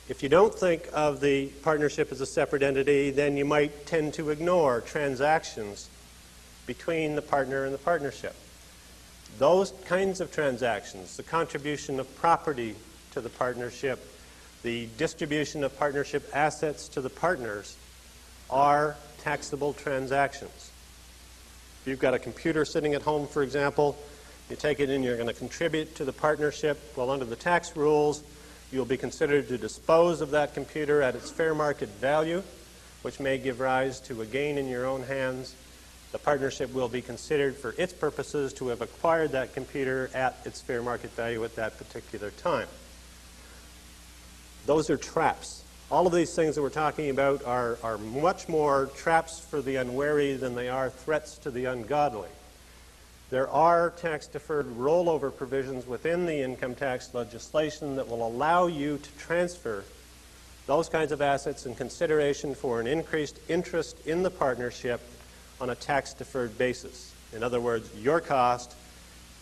[SPEAKER 3] If you don't think of the partnership as a separate entity, then you might tend to ignore transactions between the partner and the partnership. Those kinds of transactions, the contribution of property to the partnership, the distribution of partnership assets to the partners, are taxable transactions. If you've got a computer sitting at home, for example, you take it in, you're going to contribute to the partnership. Well, under the tax rules, you'll be considered to dispose of that computer at its fair market value, which may give rise to a gain in your own hands. The partnership will be considered for its purposes to have acquired that computer at its fair market value at that particular time. Those are traps. All of these things that we're talking about are much more traps for the unwary than they are threats to the ungodly. There are tax-deferred rollover provisions within the income tax legislation that will allow you to transfer those kinds of assets in consideration for an increased interest in the partnership on a tax-deferred basis. In other words, your cost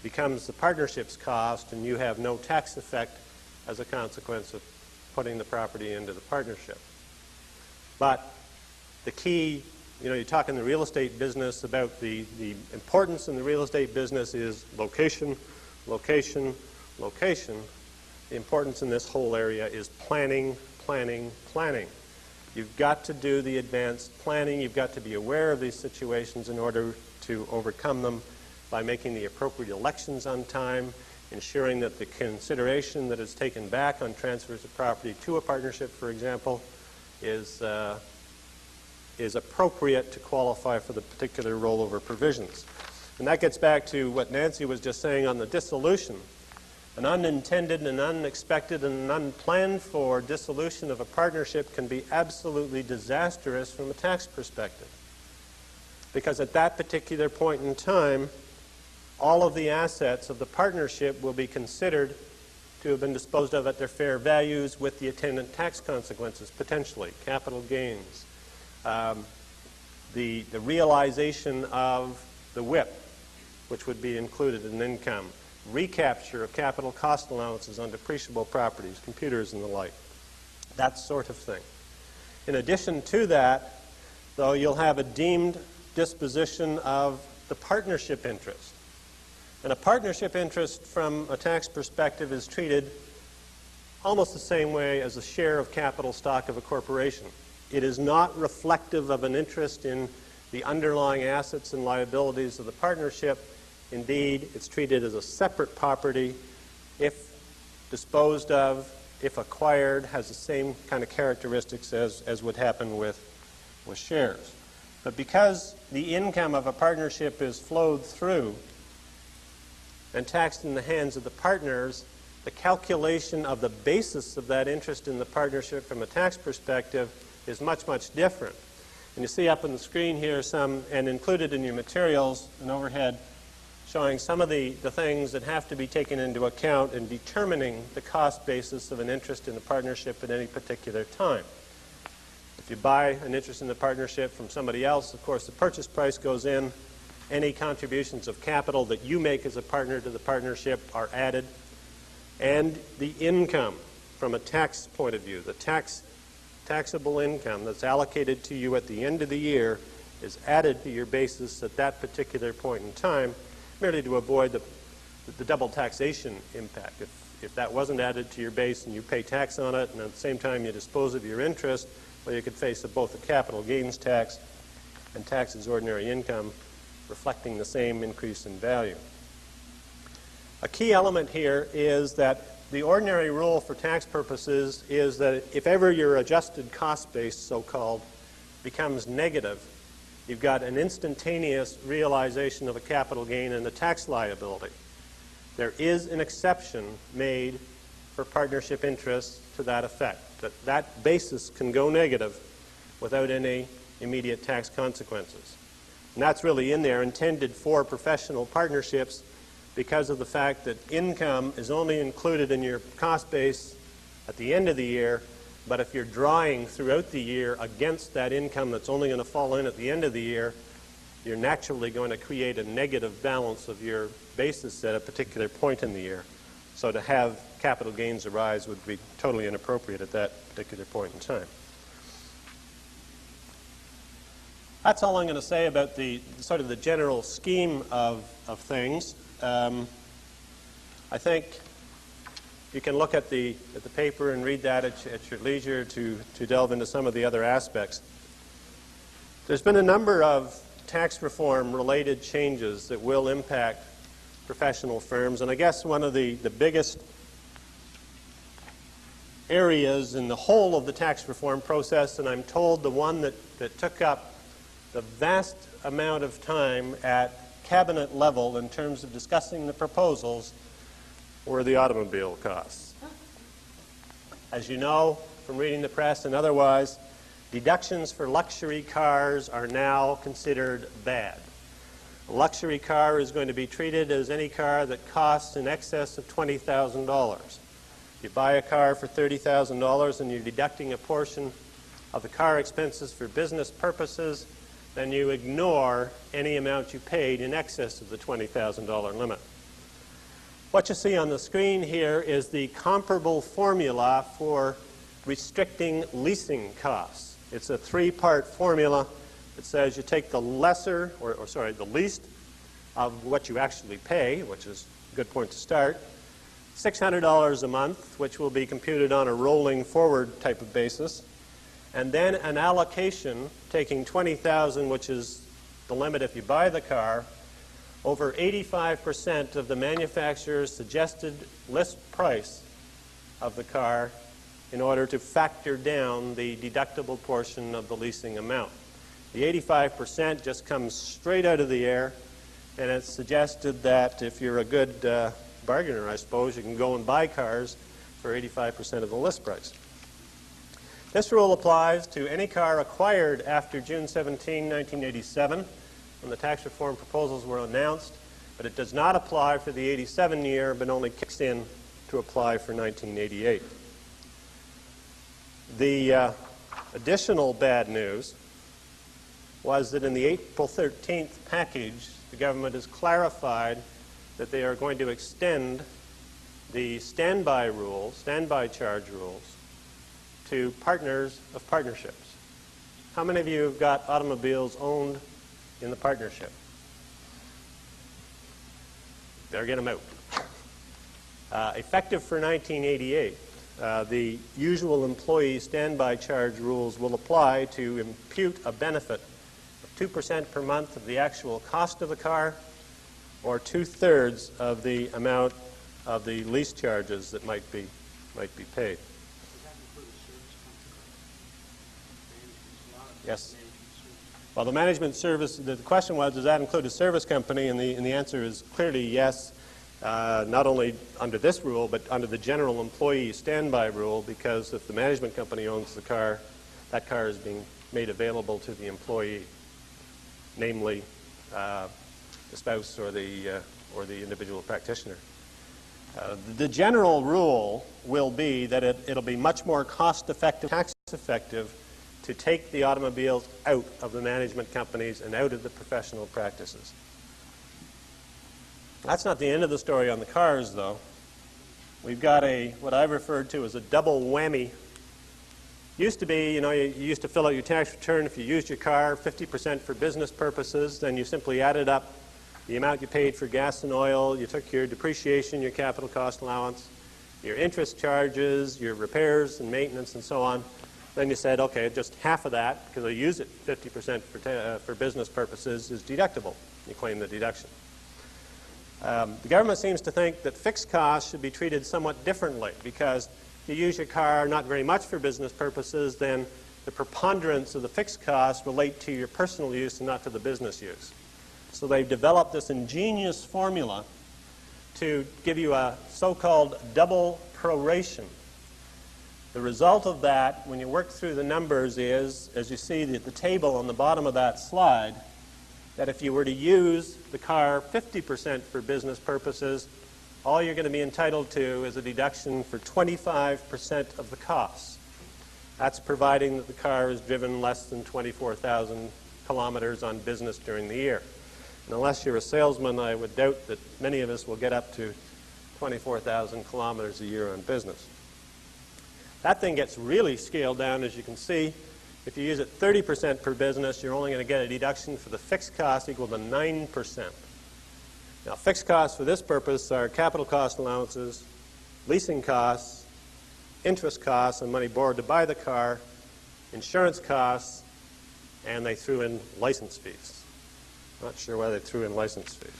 [SPEAKER 3] becomes the partnership's cost, and you have no tax effect as a consequence of putting the property into the partnership. But the key, you talk in the real estate business about the importance in the real estate business is location, location, location. The importance in this whole area is planning, planning, planning. You've got to do the advanced planning. You've got to be aware of these situations in order to overcome them by making the appropriate elections on time, ensuring that the consideration that is taken back on transfers of property to a partnership, for example, is appropriate to qualify for the particular rollover provisions. And that gets back to what Nancy was just saying on the dissolution. An unintended and unexpected and unplanned for dissolution of a partnership can be absolutely disastrous from a tax perspective. Because at that particular point in time, all of the assets of the partnership will be considered to have been disposed of at their fair values with the attendant tax consequences, potentially, capital gains, the realization of the WIP, which would be included in income, recapture of capital cost allowances on depreciable properties, computers and the like, that sort of thing. In addition to that, though, you'll have a deemed disposition of the partnership interest. And a partnership interest from a tax perspective is treated almost the same way as a share of capital stock of a corporation. It is not reflective of an interest in the underlying assets and liabilities of the partnership. Indeed, it's treated as a separate property. If disposed of, if acquired, has the same kind of characteristics as would happen with shares. But because the income of a partnership is flowed through and taxed in the hands of the partners, the calculation of the basis of that interest in the partnership from a tax perspective is much, much different. And you see up on the screen here some, and included in your materials, an overhead showing some of the things that have to be taken into account in determining the cost basis of an interest in the partnership at any particular time. If you buy an interest in the partnership from somebody else, of course, the purchase price goes in. Any contributions of capital that you make as a partner to the partnership are added. And the income from a tax point of view, the taxable income that's allocated to you at the end of the year is added to your basis at that particular point in time, merely to avoid the double taxation impact. If that wasn't added to your base and you pay tax on it, and at the same time you dispose of your interest, well, you could face both a capital gains tax and tax as ordinary income, reflecting the same increase in value. A key element here is that the ordinary rule for tax purposes is that if ever your adjusted cost base, so-called, becomes negative, you've got an instantaneous realization of a capital gain and a tax liability. There is an exception made for partnership interests to that effect, that basis can go negative without any immediate tax consequences. And that's really in there, intended for professional partnerships because of the fact that income is only included in your cost base at the end of the year, but if you're drawing throughout the year against that income that's only going to fall in at the end of the year, you're naturally going to create a negative balance of your basis at a particular point in the year. So to have capital gains arise would be totally inappropriate at that particular point in time. That's all I'm going to say about the sort of the general scheme of things. I think you can look at the paper and read that at your leisure to delve into some of the other aspects. There's been a number of tax reform related changes that will impact professional firms, and I guess one of the biggest areas in the whole of the tax reform process, and I'm told the one that took up the vast amount of time at cabinet level in terms of discussing the proposals, were the automobile costs. As you know from reading the press and otherwise, deductions for luxury cars are now considered bad. A luxury car is going to be treated as any car that costs in excess of $20,000. You buy a car for $30,000 and you're deducting a portion of the car expenses for business purposes, then you ignore any amount you paid in excess of the $20,000 limit. What you see on the screen here is the comparable formula for restricting leasing costs. It's a three-part formula that says you take the lesser, the least of what you actually pay, which is a good point to start, $600 a month, which will be computed on a rolling forward type of basis, and then an allocation taking $20,000, which is the limit if you buy the car, over 85% of the manufacturer's suggested list price of the car in order to factor down the deductible portion of the leasing amount. The 85% just comes straight out of the air, and it's suggested that if you're a good bargainer, I suppose, you can go and buy cars for 85% of the list price. This rule applies to any car acquired after June 17, 1987, when the tax reform proposals were announced, but it does not apply for the 87 year, but only kicks in to apply for 1988. The additional bad news was that in the April 13th package, the government has clarified that they are going to extend the standby charge rules, to partners of partnerships. How many of you have got automobiles owned in the partnership? Better get them out. Effective for 1988, the usual employee standby charge rules will apply to impute a benefit of 2% per month of the actual cost of the car, or 2/3 of the amount of the lease charges that might be paid. Yes. Well, the management service, the question was, does that include a service company? And the answer is clearly yes, not only under this rule, but under the general employee standby rule, because if the management company owns the car, that car is being made available to the employee, namely the spouse or the individual practitioner. The general rule will be that it'll be much more cost-effective, tax-effective to take the automobiles out of the management companies and out of the professional practices. That's not the end of the story on the cars, though. We've got what I've referred to as a double whammy. Used to be, you used to fill out your tax return if you used your car, 50% for business purposes, then you simply added up the amount you paid for gas and oil, you took your depreciation, your capital cost allowance, your interest charges, your repairs and maintenance and so on. Then you said, okay, just half of that, because I use it 50% for business purposes, is deductible. You claim the deduction. The government seems to think that fixed costs should be treated somewhat differently, because if you use your car not very much for business purposes, then the preponderance of the fixed costs relate to your personal use and not to the business use. So they've developed this ingenious formula to give you a so-called double proration. The result of that, when you work through the numbers, is, as you see at the table on the bottom of that slide, that if you were to use the car 50% for business purposes, all you're going to be entitled to is a deduction for 25% of the costs. That's providing that the car is driven less than 24,000 kilometers on business during the year. And unless you're a salesman, I would doubt that many of us will get up to 24,000 kilometers a year on business. That thing gets really scaled down, as you can see. If you use it 30% per business, you're only going to get a deduction for the fixed cost equal to 9%. Now, fixed costs for this purpose are capital cost allowances, leasing costs, interest costs on money borrowed to buy the car, insurance costs, and they threw in license fees. Not sure why they threw in license fees.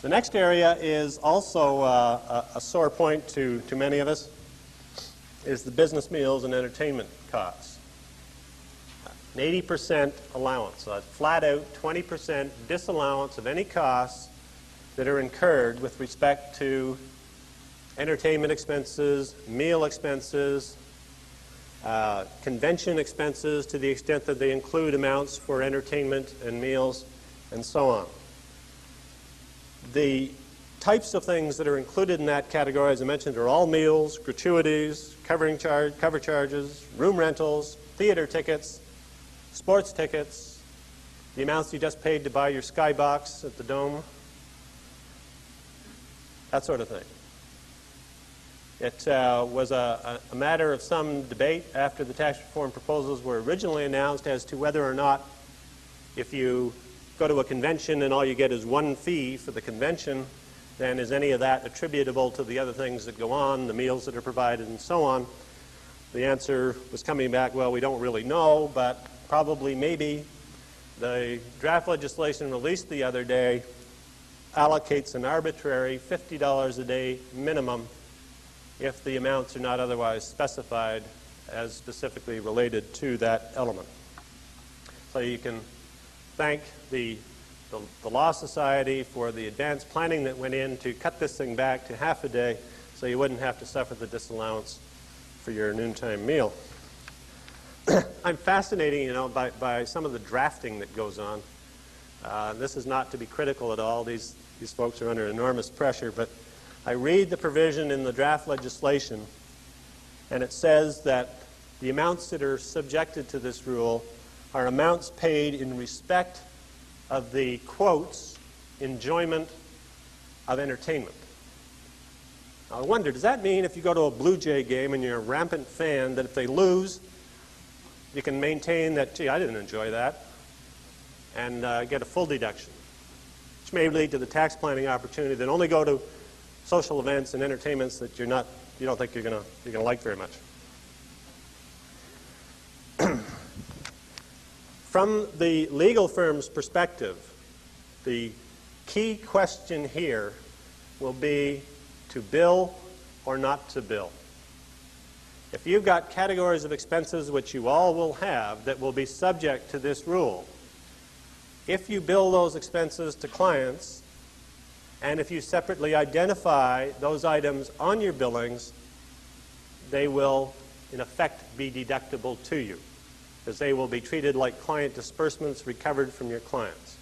[SPEAKER 3] The next area is also a sore point to many of us, is the business meals and entertainment costs. An 80% allowance, so a flat out 20% disallowance of any costs that are incurred with respect to entertainment expenses, meal expenses, convention expenses to the extent that they include amounts for entertainment and meals, and so on. The types of things that are included in that category, as I mentioned, are all meals, gratuities, cover charges, room rentals, theater tickets, sports tickets, the amounts you just paid to buy your skybox at the Dome, that sort of thing. It was a matter of some debate after the tax reform proposals were originally announced as to whether or not, if you go to a convention and all you get is one fee for the convention, then is any of that attributable to the other things that go on, the meals that are provided and so on? The answer was coming back, well, we don't really know, but probably maybe. The draft legislation released the other day allocates an arbitrary $50 a day minimum if the amounts are not otherwise specified as specifically related to that element. So you can thank the Law Society for the advanced planning that went in to cut this thing back to half a day so you wouldn't have to suffer the disallowance for your noontime meal. I'm fascinated, by some of the drafting that goes on. This is not to be critical at all. These folks are under enormous pressure, but I read the provision in the draft legislation, and it says that the amounts that are subjected to this rule are amounts paid in respect of the, quotes, enjoyment of entertainment. Now, I wonder, does that mean if you go to a Blue Jay game and you're a rampant fan, that if they lose, you can maintain that, gee, I didn't enjoy that, and get a full deduction, which may lead to the tax planning opportunity that only go to social events and entertainments that you don't think you're going to like very much. From the legal firm's perspective, the key question here will be to bill or not to bill. If you've got categories of expenses, which you all will have, that will be subject to this rule, if you bill those expenses to clients, And if you separately identify those items on your billings, they will, in effect, be deductible to you, because they will be treated like client disbursements recovered from your clients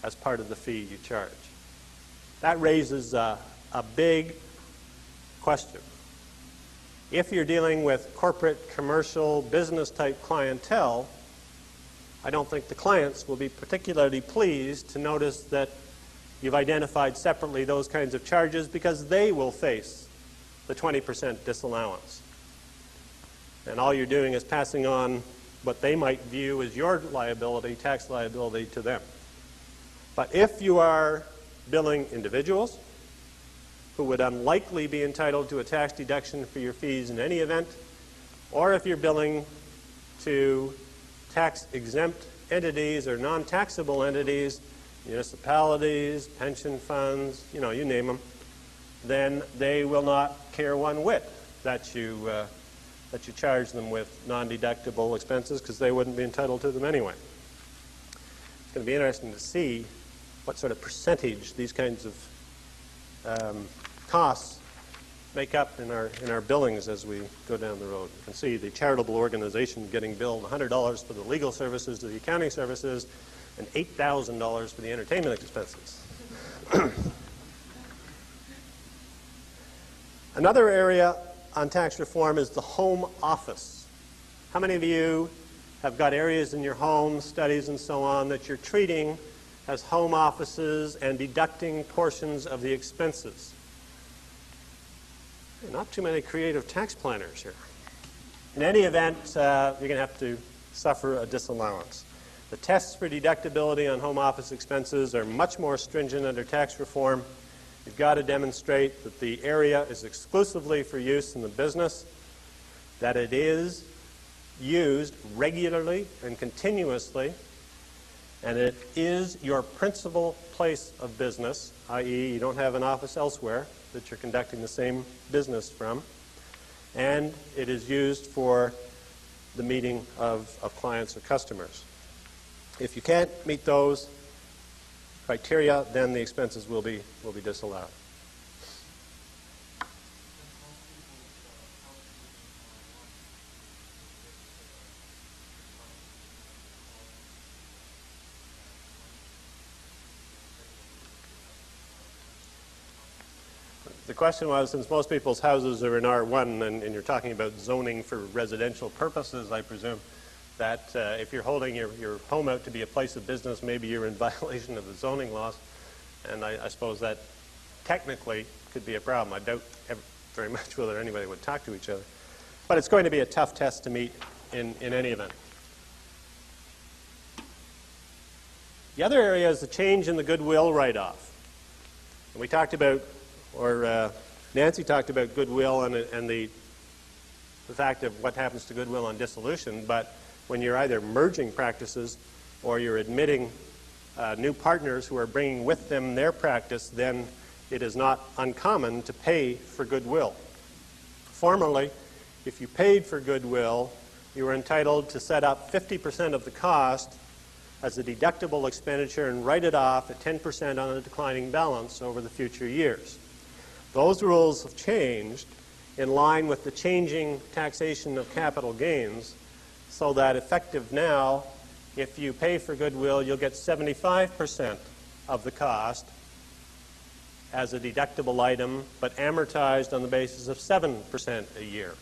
[SPEAKER 3] as part of the fee you charge. That raises a big question. If you're dealing with corporate, commercial, business-type clientele, I don't think the clients will be particularly pleased to notice that you've identified separately those kinds of charges, because they will face the 20% disallowance. And all you're doing is passing on what they might view as your liability, tax liability, to them. But if you are billing individuals who would unlikely be entitled to a tax deduction for your fees in any event, or if you're billing to tax-exempt entities or non-taxable entities, municipalities, pension funds, you name them, then they will not care one whit that you charge them with non-deductible expenses, because they wouldn't be entitled to them anyway. It's going to be interesting to see what sort of percentage these kinds of costs make up in our billings as we go down the road. You can see the charitable organization getting billed $100 for the legal services to the accounting services and $8,000 for the entertainment expenses. Another area on tax reform is the home office. How many of you have got areas in your home, studies and so on, that you're treating as home offices and deducting portions of the expenses? Not too many creative tax planners here. In any event, you're going to have to suffer a disallowance. The tests for deductibility on home office expenses are much more stringent under tax reform. You've got to demonstrate that the area is exclusively for use in the business, that it is used regularly and continuously, and it is your principal place of business, i.e. you don't have an office elsewhere that you're conducting the same business from, and it is used for the meeting of clients or customers. If you can't meet those criteria, then the expenses will be disallowed. The question was, since most people's houses are in R1 and you're talking about zoning for residential purposes, I presume, that if you're holding your home out to be a place of business, maybe you're in violation of the zoning laws. And I suppose that technically could be a problem. I doubt very much whether anybody would talk to each other. But it's going to be a tough test to meet in any event. The other area is the change in the goodwill write-off. And we talked about, or Nancy talked about goodwill and the fact of what happens to goodwill on dissolution, but when you're either merging practices or you're admitting new partners who are bringing with them their practice, then it is not uncommon to pay for goodwill. Formerly, if you paid for goodwill, you were entitled to set up 50% of the cost as a deductible expenditure and write it off at 10% on a declining balance over the future years. Those rules have changed in line with the changing taxation of capital gains, so that effective now, if you pay for goodwill, you'll get 75% of the cost as a deductible item, but amortized on the basis of 7% a year.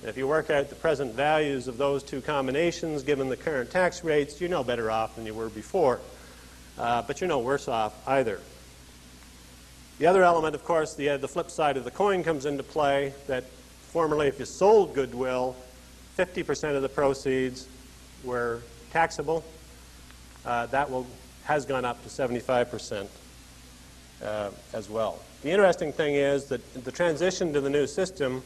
[SPEAKER 3] And if you work out the present values of those two combinations, given the current tax rates, you're no better off than you were before, but you're no worse off either. The other element, of course, the flip side of the coin comes into play, that formerly if you sold goodwill, 50% of the proceeds were taxable. That has gone up to 75% as well. The interesting thing is that the transition to the new system,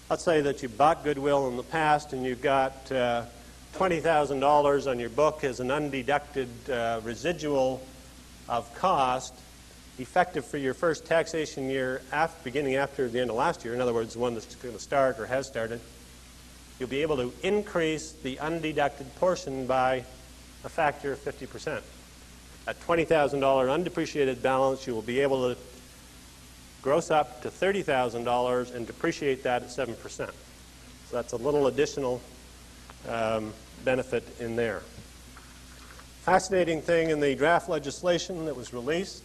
[SPEAKER 3] let's say that you bought goodwill in the past and you've got $20,000 on your book as an undeducted residual of cost, effective for your first taxation year beginning after the end of last year, in other words, the one that's going to start or has started, you'll be able to increase the undeducted portion by a factor of 50%. At $20,000 undepreciated balance, you will be able to gross up to $30,000 and depreciate that at 7%. So that's a little additional benefit in there. Fascinating thing in the draft legislation that was released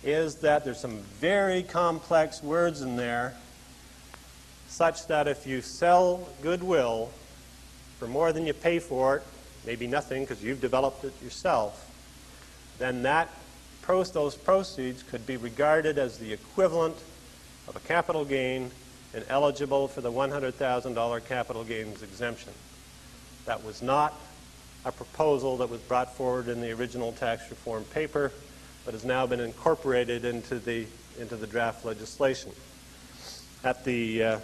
[SPEAKER 3] is that there's some very complex words in there, such that if you sell goodwill for more than you pay for it, maybe nothing because you've developed it yourself, then those proceeds could be regarded as the equivalent of a capital gain and eligible for the $100,000 capital gains exemption. That was not a proposal that was brought forward in the original tax reform paper, but has now been incorporated into the draft legislation. At the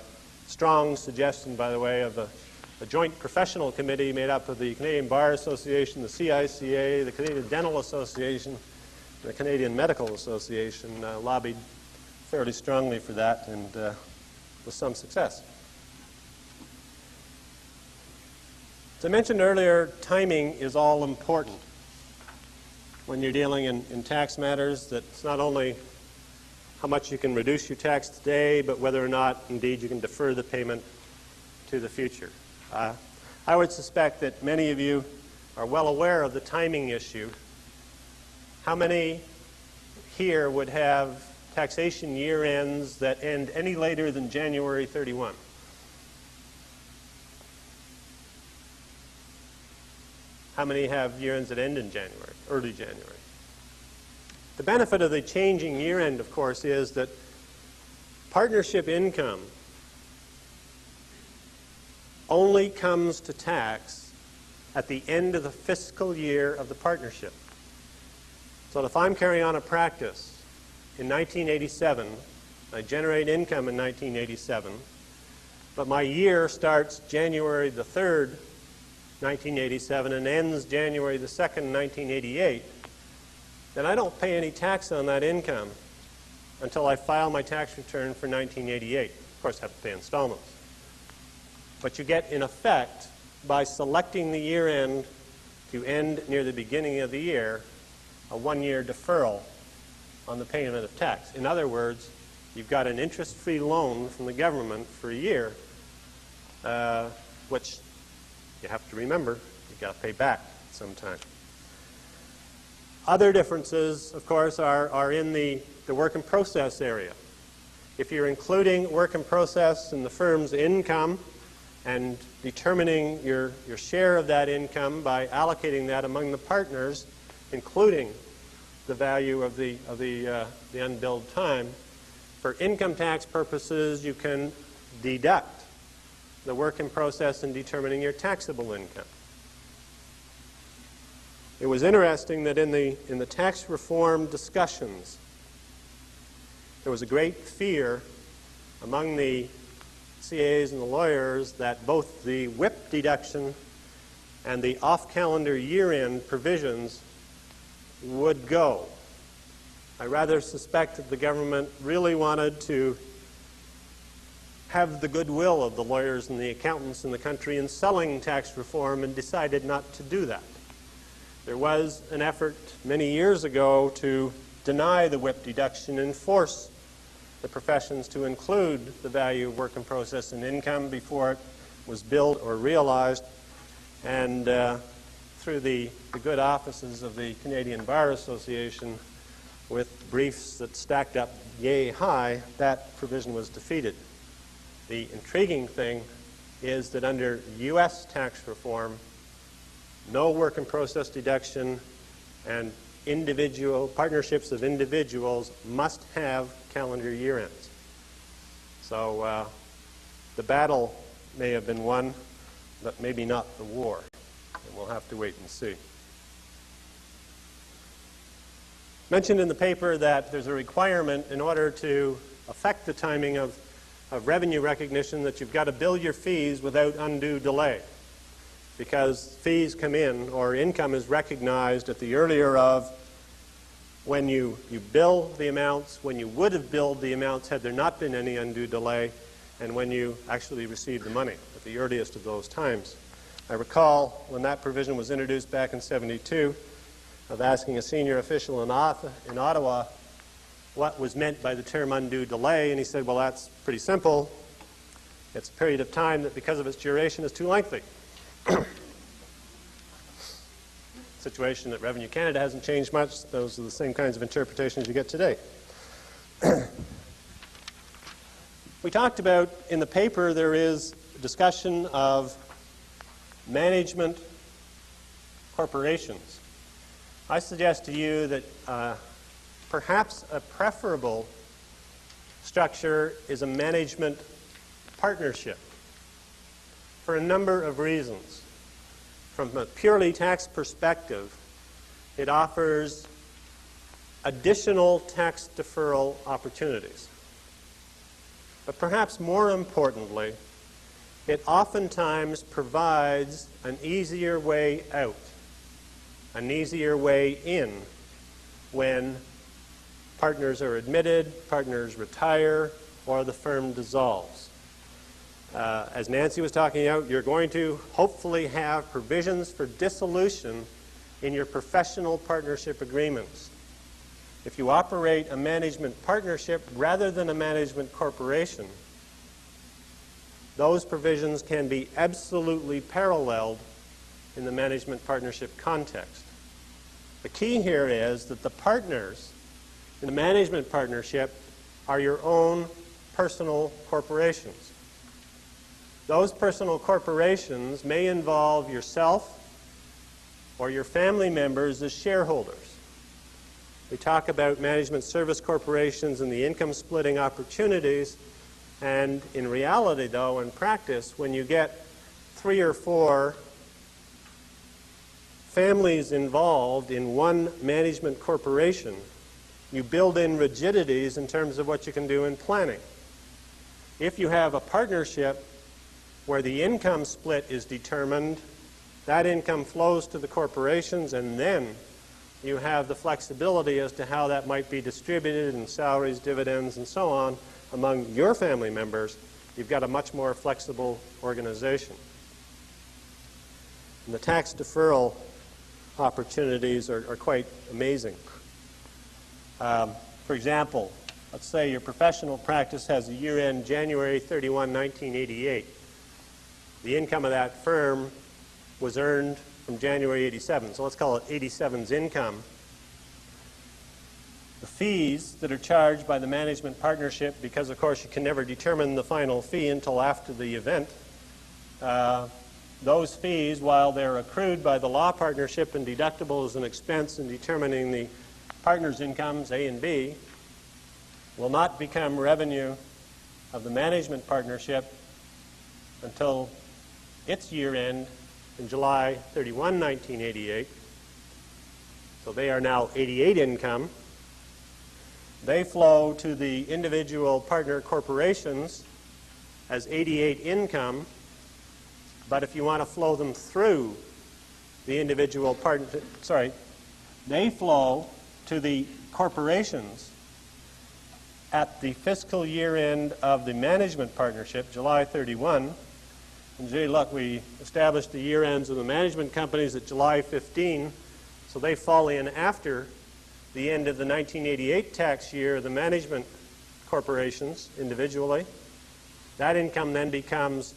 [SPEAKER 3] strong suggestion, by the way, of a joint professional committee made up of the Canadian Bar Association, the CICA, the Canadian Dental Association, the Canadian Medical Association lobbied fairly strongly for that, and with some success. As I mentioned earlier, timing is all important when you're dealing in tax matters. That it's not only how much you can reduce your tax today, but whether or not, indeed, you can defer the payment to the future. I would suspect that many of you are well aware of the timing issue. How many here would have taxation year ends that end any later than January 31? How many have year ends that end in January, early January? The benefit of the changing year end, of course, is that partnership income only comes to tax at the end of the fiscal year of the partnership. So if I'm carrying on a practice in 1987, I generate income in 1987, but my year starts January the 3rd, 1987, and ends January the 2nd, 1988, then I don't pay any tax on that income until I file my tax return for 1988. Of course, I have to pay installments. But you get, in effect, by selecting the year end to end near the beginning of the year, a one-year deferral on the payment of tax. In other words, you've got an interest-free loan from the government for a year, which you have to remember, you've got to pay back sometime. Other differences, of course, are in the work in process area. If you're including work in process in the firm's income and determining your share of that income by allocating that among the partners, including the value of the unbilled time, for income tax purposes, you can deduct the work in process in determining your taxable income. It was interesting that in the tax reform discussions, there was a great fear among the CAs and the lawyers that both the WIP deduction and the off-calendar year-end provisions would go. I rather suspect that the government really wanted to have the goodwill of the lawyers and the accountants in the country in selling tax reform and decided not to do that. There was an effort many years ago to deny the WIP deduction and force the professions to include the value of work in process and income before it was billed or realized. And through the good offices of the Canadian Bar Association, with briefs that stacked up yay high, that provision was defeated. The intriguing thing is that under U.S. tax reform, no work in process deduction and partnerships of individuals must have calendar year ends. So the battle may have been won, but maybe not the war. And we'll have to wait and see. Mentioned in the paper that there's a requirement in order to affect the timing of revenue recognition that you've got to bill your fees without undue delay, because fees come in or income is recognized at the earlier of when you bill the amounts, when you would have billed the amounts had there not been any undue delay, and when you actually receive the money at the earliest of those times. I recall when that provision was introduced back in '72, of asking a senior official in Ottawa what was meant by the term undue delay, and he said, well, that's pretty simple. It's a period of time that, because of its duration, is too lengthy. Situation that Revenue Canada hasn't changed much. Those are the same kinds of interpretations you get today. We talked about, in the paper, there is a discussion of management corporations. I suggest to you that perhaps a preferable structure is a management partnership for a number of reasons. From a purely tax perspective, it offers additional tax deferral opportunities. But perhaps more importantly, it oftentimes provides an easier way out, an easier way in when partners are admitted, partners retire, or the firm dissolves. As Nancy was talking about, you're going to hopefully have provisions for dissolution in your professional partnership agreements. If you operate a management partnership rather than a management corporation, those provisions can be absolutely paralleled in the management partnership context. The key here is that the partners in the management partnership are your own personal corporations. Those personal corporations may involve yourself or your family members as shareholders. We talk about management service corporations and the income splitting opportunities, and in reality, though, in practice, when you get 3 or 4 families involved in one management corporation, you build in rigidities in terms of what you can do in planning. If you have a partnership where the income split is determined, that income flows to the corporations, and then you have the flexibility as to how that might be distributed in salaries, dividends, and so on among your family members. You've got a much more flexible organization. And the tax deferral opportunities are quite amazing. For example, let's say your professional practice has a year-end January 31, 1988. The income of that firm was earned from January 87, so let's call it 87's income. The fees that are charged by the management partnership, because of course you can never determine the final fee until after the event, those fees, while they're accrued by the law partnership and deductible as an expense in determining the partners' incomes, A and B, will not become revenue of the management partnership until its year end in July 31, 1988. So they are now 88 income. They flow to the individual partner corporations as 88 income, but if you want to flow them through the individual partner, they flow to the corporations at the fiscal year end of the management partnership, July 31. And gee, look, we established the year ends of the management companies at July 15, so they fall in after the end of the 1988 tax year, the management corporations individually. That income then becomes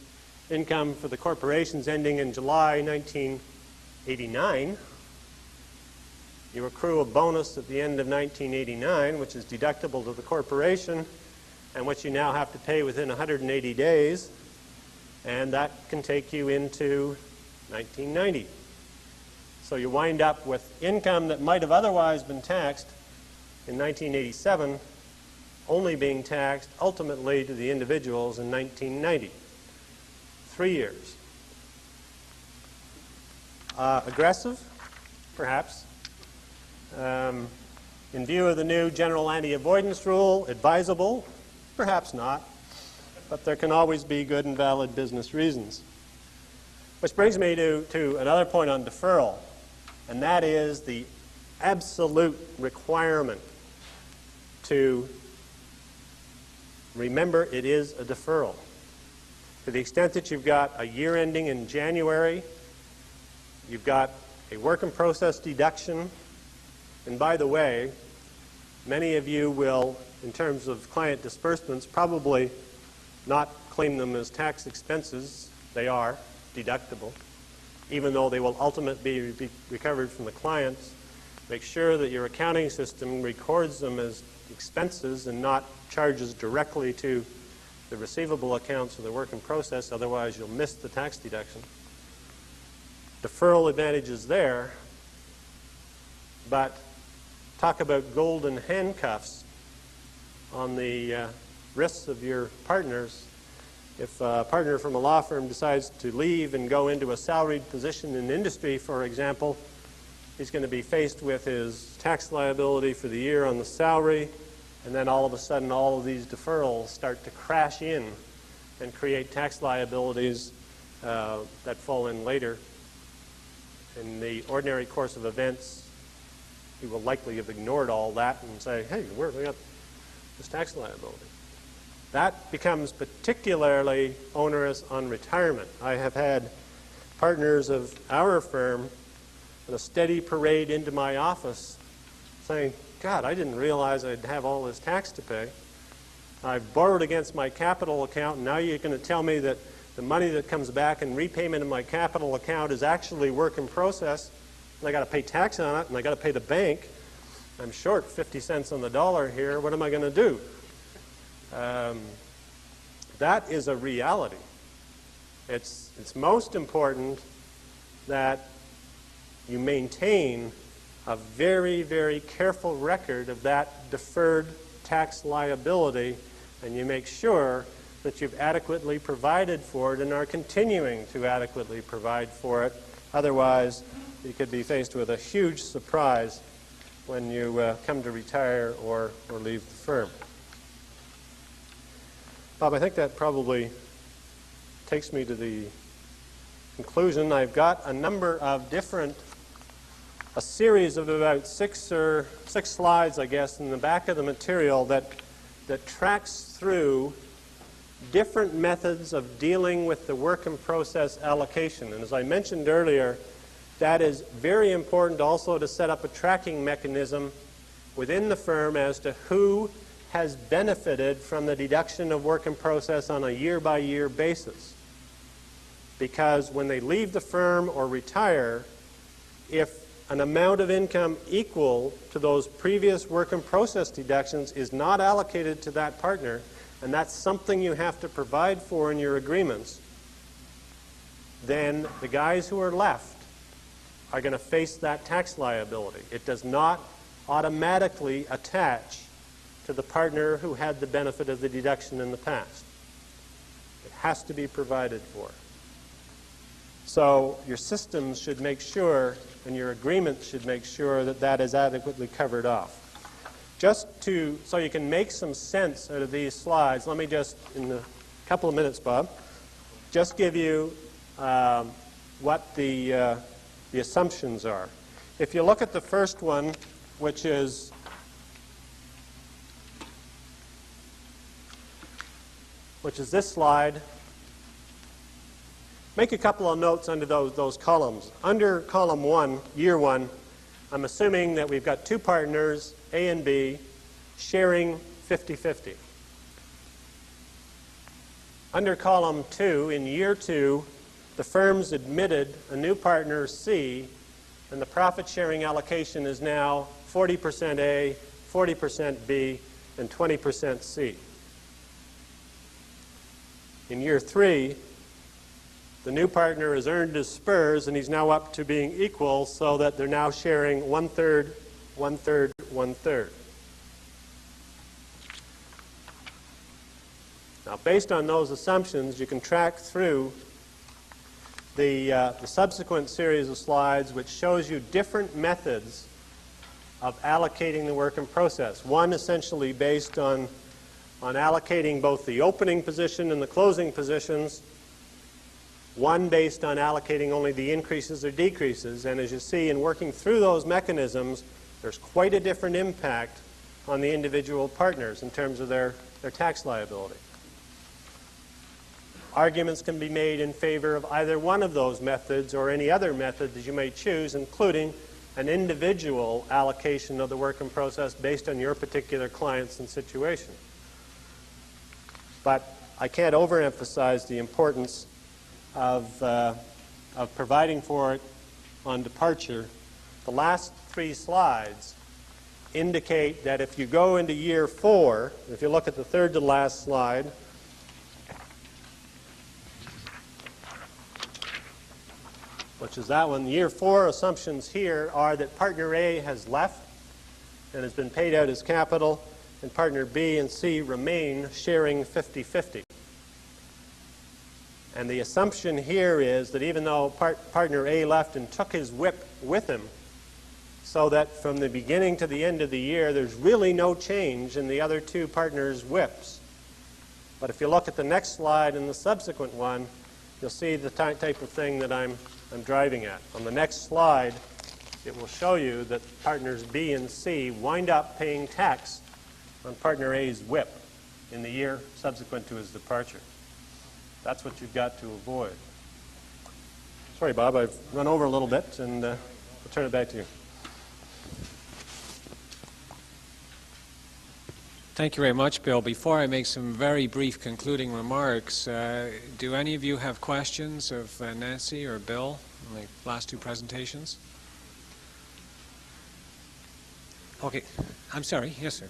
[SPEAKER 3] income for the corporations ending in July 1989. You accrue a bonus at the end of 1989, which is deductible to the corporation, and which you now have to pay within 180 days. And that can take you into 1990. So you wind up with income that might have otherwise been taxed in 1987 only being taxed ultimately to the individuals in 1990. 3 years. Aggressive? Perhaps. In view of the new general anti-avoidance rule, advisable? Perhaps not. But there can always be good and valid business reasons. Which brings me to another point on deferral, and that is the absolute requirement to remember it is a deferral. To the extent that you've got a year ending in January, you've got a work in process deduction And by the way, many of you will, in terms of client disbursements, probably not claim them as tax expenses. They are deductible, even though they will ultimately be recovered from the clients. Make sure that your accounting system records them as expenses and not charges directly to the receivable accounts or the work in process, otherwise you'll miss the tax deduction. Deferral advantages there, but talk about golden handcuffs on the risks of your partners. If a partner from a law firm decides to leave and go into a salaried position in industry, for example, he's going to be faced with his tax liability for the year on the salary, and then all of a sudden all of these deferrals start to crash in and create tax liabilities that fall in later. In the ordinary course of events, he will likely have ignored all that and say, hey, we got this tax liability. That becomes particularly onerous on retirement. I have had partners of our firm in a steady parade into my office saying, God, I didn't realize I'd have all this tax to pay. I've borrowed against my capital account, and now you're going to tell me that the money that comes back in repayment of my capital account is actually work in process, and I got to pay tax on it, and I got to pay the bank. I'm short 50 cents on the dollar here. What am I going to do? That is a reality. It's most important that you maintain a very, very careful record of that deferred tax liability, and you make sure that you've adequately provided for it and are continuing to adequately provide for it. Otherwise, you could be faced with a huge surprise when you come to retire or leave the firm. Bob, I think that probably takes me to the conclusion. I've got a number of a series of about six slides, I guess, in the back of the material that tracks through different methods of dealing with the work in process allocation. And as I mentioned earlier, that is very important also to set up a tracking mechanism within the firm as to who has benefited from the deduction of work in process on a year-by-year basis. Because when they leave the firm or retire, if an amount of income equal to those previous work in process deductions is not allocated to that partner, and that's something you have to provide for in your agreements, then the guys who are left are going to face that tax liability. It does not automatically attach to the partner who had the benefit of the deduction in the past. It has to be provided for. So your systems should make sure, and your agreements should make sure that that is adequately covered off. So you can make some sense out of these slides, let me just, in a couple of minutes, Bob, just give you what the assumptions are. If you look at the first one, which is this slide, make a couple of notes under those columns. Under column 1, year 1, I'm assuming that we've got two partners, A and B, sharing 50-50. Under column 2, in year 2, the firm's admitted a new partner, C, and the profit-sharing allocation is now 40% A, 40% B, and 20% C. In year 3, the new partner has earned his spurs, and he's now up to being equal, so that they're now sharing 1/3, 1/3, 1/3. Now, based on those assumptions, you can track through the subsequent series of slides, which shows you different methods of allocating the work in process. One essentially based on allocating both the opening position and the closing positions. One based on allocating only the increases or decreases. And as you see, in working through those mechanisms, there's quite a different impact on the individual partners in terms of their tax liability. Arguments can be made in favor of either one of those methods or any other method that you may choose, including an individual allocation of the work in process based on your particular clients and situation. But I can't overemphasize the importance of providing for it on departure. The last 3 slides indicate that if you go into year 4, if you look at the third to last slide, which is that one, year 4 assumptions here are that partner A has left and has been paid out as capital, and partner B and C remain sharing 50-50. And the assumption here is that even though partner A left and took his WIP with him, so that from the beginning to the end of the year, there's really no change in the other 2 partners' WIPs. But if you look at the next slide and the subsequent one, you'll see the type of thing that I'm driving at. On the next slide, it will show you that partners B and C wind up paying tax on partner A's WIP in the year subsequent to his departure. That's what you've got to avoid. Sorry, Bob, I've run over a little bit, and I'll turn it back to you.
[SPEAKER 1] Thank you very much, Bill. Before I make some very brief concluding remarks, do any of you have questions of Nancy or Bill on the last 2 presentations? Okay. I'm sorry. Yes, sir.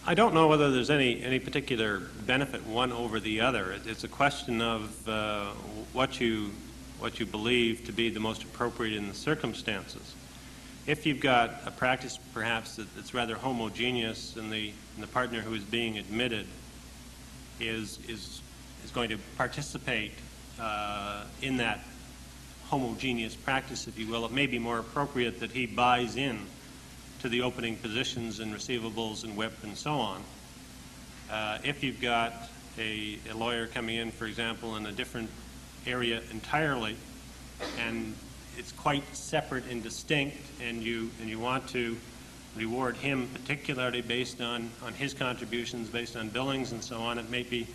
[SPEAKER 3] I don't know whether there's any particular benefit one over the other. It's a question of what you believe to be the most appropriate in the circumstances. If you've got a practice perhaps that's rather homogeneous, and the partner who is being admitted is going to participate in that homogeneous practice, if you will, it may be more appropriate that he buys in to the opening positions and receivables and WIP and so on. If you've got a lawyer coming in, for example, in a different area entirely, and it's quite separate and distinct, and you want to reward him particularly based on his contributions, based on billings and so on, it might be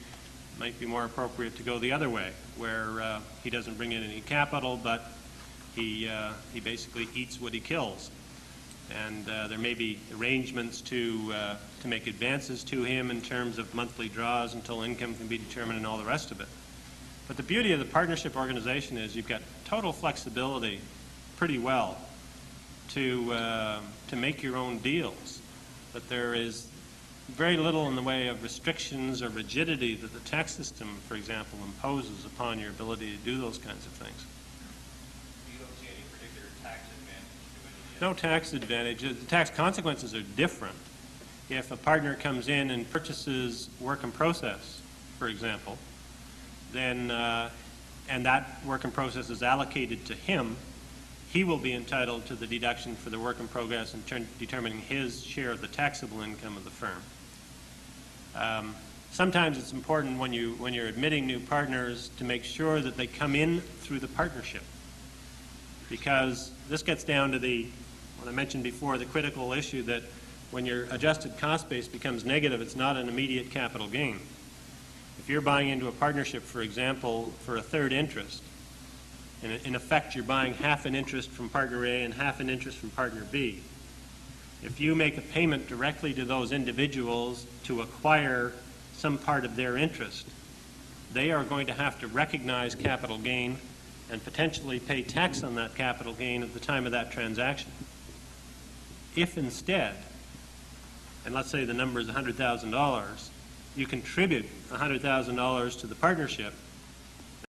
[SPEAKER 3] more appropriate to go the other way, where he doesn't bring in any capital, but he basically eats what he kills. And there may be arrangements to make advances to him in terms of monthly draws until income can be determined and all the rest of it. But the beauty of the partnership organization is you've got total flexibility pretty well to make your own deals. But there is very little in the way of restrictions or rigidity that the tax system, for example, imposes upon your ability to do those kinds of things. No tax advantage. The tax consequences are different. If a partner comes in and purchases work in process, for example, then and that work in process is allocated to him, he will be entitled to the deduction for the work in progress in determining his share of the taxable income of the firm. Sometimes it's important when you're admitting new partners to make sure that they come in through the partnership, because this gets down to what I mentioned before, the critical issue that when your adjusted cost base becomes negative, it's not an immediate capital gain. If you're buying into a partnership, for example, for a third interest, in effect you're buying half an interest from partner A and half an interest from partner B. If you make a payment directly to those individuals to acquire some part of their interest, they are going to have to recognize capital gain and potentially pay tax on that capital gain at the time of that transaction. If instead, and let's say the number is $100,000, you contribute $100,000 to the partnership,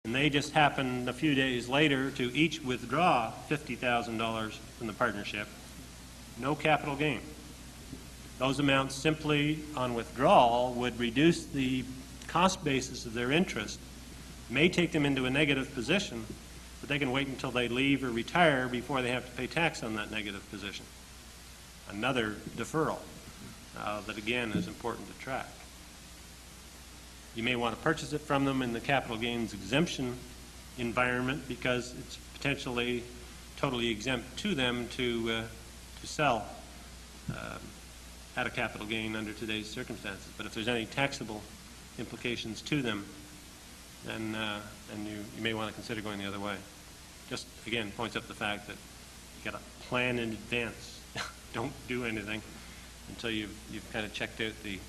[SPEAKER 3] and they just happen a few days later to each withdraw $50,000 from the partnership, no capital gain. Those amounts simply on withdrawal would reduce the cost basis of their interest, may take them into a negative position, but they can wait until they leave or retire before they have to pay tax on that negative position. Another deferral that, again, is important to track. You may want to purchase it from them in the capital gains exemption environment because it's potentially totally exempt to them to sell at a capital gain under today's circumstances. But if there's any taxable implications to them, then you may want to consider going the other way. Just, again, points up the fact that you got to plan in advance. Don't do anything until you've kind of checked out the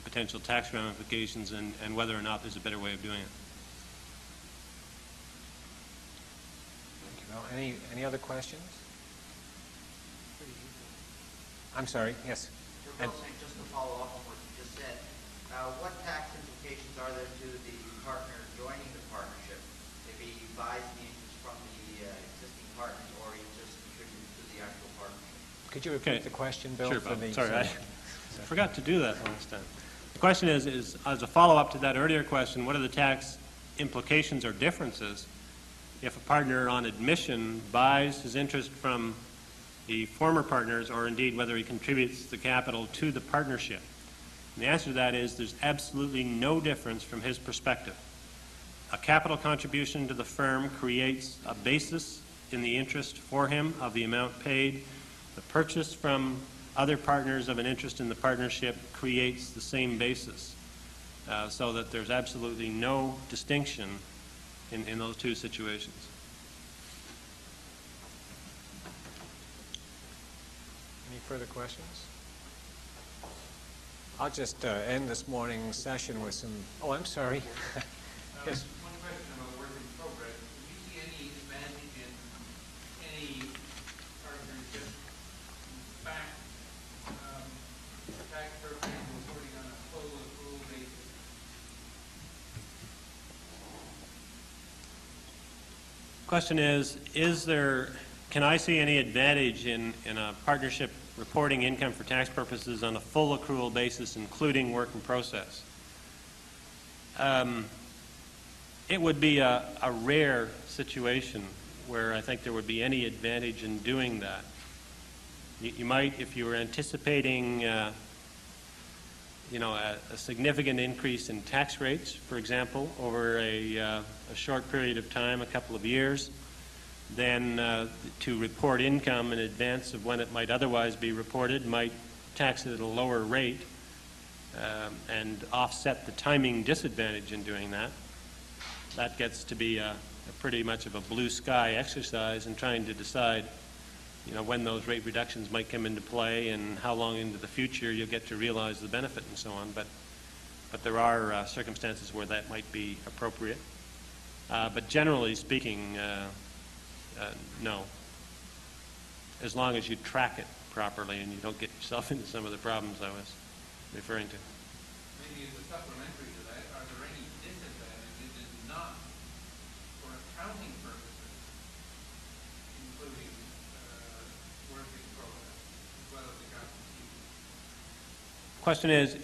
[SPEAKER 3] potential tax ramifications and whether or not there's a better way of doing it.
[SPEAKER 1] Thank you, Bill. Any other questions? I'm sorry, yes.
[SPEAKER 4] Bill, just to follow up on what you just said, what tax implications are there to the partner joining the partnership if he buys the interest from the existing partners, or he just contributes to the actual partnership?
[SPEAKER 1] Could you repeat the question, Bill?
[SPEAKER 3] Sure,
[SPEAKER 1] for
[SPEAKER 3] Bob.
[SPEAKER 1] the,
[SPEAKER 3] Sorry, I forgot to do that last time. The question is as a follow-up to that earlier question, what are the tax implications or differences if a partner on admission buys his interest from the former partners, or indeed whether he contributes the capital to the partnership? And the answer to that is there's absolutely no difference from his perspective. A capital contribution to the firm creates a basis in the interest for him of the amount paid. The purchase from other partners of an interest in the partnership creates the same basis, so that there's absolutely no distinction in those two situations.
[SPEAKER 1] Any further questions? I'll just end this morning's session with some... Oh, I'm sorry. Yes.
[SPEAKER 5] One question about work in progress. Do you see any advantage in any partnership, in fact, tax purposes reporting on a full accrual basis?
[SPEAKER 3] Question is there, can I see any advantage in a partnership reporting income for tax purposes on a full accrual basis, including work in process? It would be a rare situation where I think there would be any advantage in doing that. You might, if you were anticipating a significant increase in tax rates, for example, over a short period of time, a couple of years, then to report income in advance of when it might otherwise be reported might tax it at a lower rate and offset the timing disadvantage in doing that. That gets to be a pretty much of a blue sky exercise in trying to decide when those rate reductions might come into play and how long into the future you'll get to realize the benefit and so on. But there are circumstances where that might be appropriate. But generally speaking, no. As long as you track it properly and you don't get yourself into some of the problems I was referring to.
[SPEAKER 5] Maybe as a supplementary to that, are there any disadvantages in not, for accounting purposes, including work in progress as well as accounting receivable?
[SPEAKER 3] Question is,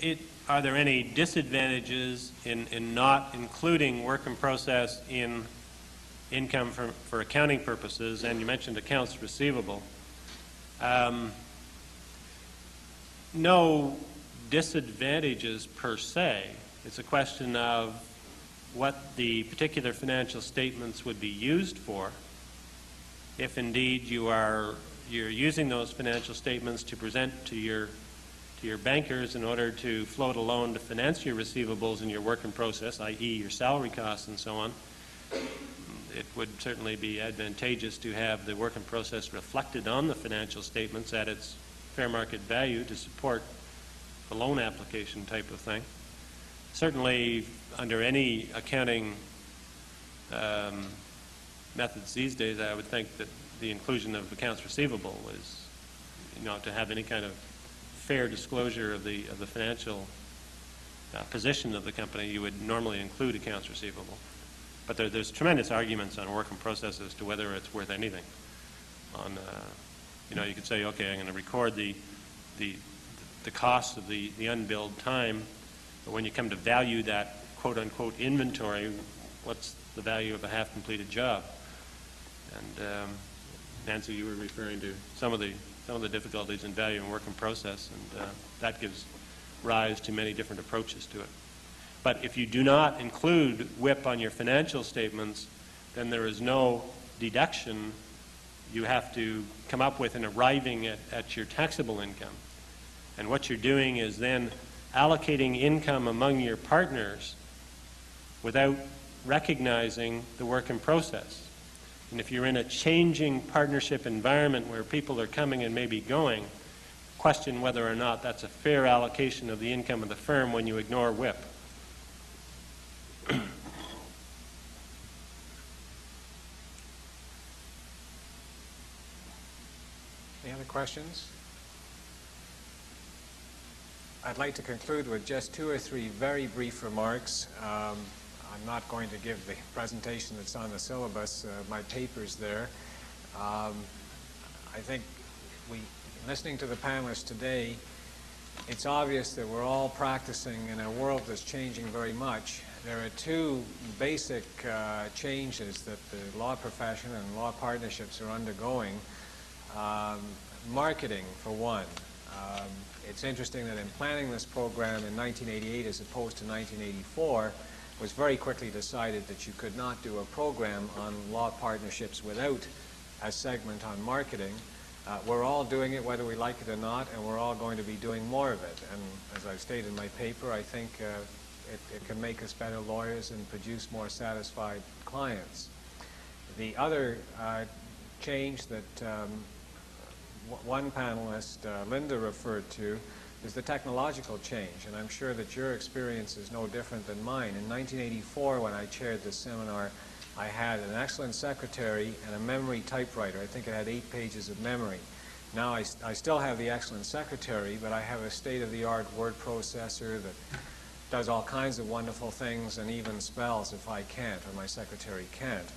[SPEAKER 3] are there any disadvantages in not including work in process in income for accounting purposes? And you mentioned accounts receivable. No disadvantages per se. It's a question of what the particular financial statements would be used for. If indeed you're using those financial statements to present to your bankers in order to float a loan to finance your receivables in your work in process, i.e. your salary costs and so on, it would certainly be advantageous to have the work in process reflected on the financial statements at its fair market value to support the loan application type of thing. Certainly, under any accounting methods these days, I would think that the inclusion of accounts receivable is, to have any kind of fair disclosure of the financial position of the company, you would normally include accounts receivable. But there's tremendous arguments on work in process as to whether it's worth anything. You could say, okay, I'm going to record the cost of the unbilled time, but when you come to value that quote-unquote inventory, what's the value of a half-completed job? And Nancy, you were referring to some of the difficulties in valuing work in process, and that gives rise to many different approaches to it. But if you do not include WIP on your financial statements, then there is no deduction you have to come up with in arriving at your taxable income. And what you're doing is then allocating income among your partners without recognizing the work in process. And if you're in a changing partnership environment where people are coming and maybe going, question whether or not that's a fair allocation of the income of the firm when you ignore WIP.
[SPEAKER 1] Any other questions? I'd like to conclude with just 2 or 3 very brief remarks. I'm not going to give the presentation that's on the syllabus, my paper's there. I think listening to the panelists today, it's obvious that we're all practicing in a world that's changing very much. There are 2 basic changes that the law profession and law partnerships are undergoing. Marketing, for one. It's interesting that in planning this program in 1988 as opposed to 1984, it was very quickly decided that you could not do a program on law partnerships without a segment on marketing. We're all doing it whether we like it or not, and we're all going to be doing more of it. And as I've stated in my paper, I think it can make us better lawyers and produce more satisfied clients. The other change that one panelist, Linda, referred to is the technological change, and I'm sure that your experience is no different than mine. In 1984, when I chaired this seminar, I had an excellent secretary and a memory typewriter. I think it had 8 pages of memory. Now I still have the excellent secretary, but I have a state-of-the-art word processor that does all kinds of wonderful things and even spells if I can't or my secretary can't.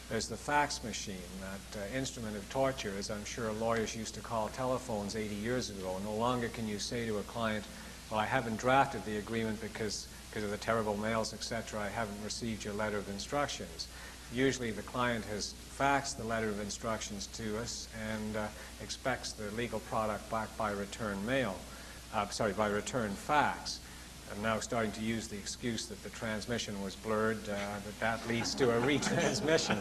[SPEAKER 1] There's the fax machine, that instrument of torture, as I'm sure lawyers used to call telephones 80 years ago. No longer can you say to a client, well, I haven't drafted the agreement because of the terrible mails, etc. I haven't received your letter of instructions. Usually the client has faxed the letter of instructions to us and expects the legal product back by return mail, by return fax. I'm now starting to use the excuse that the transmission was blurred, that leads to a retransmission.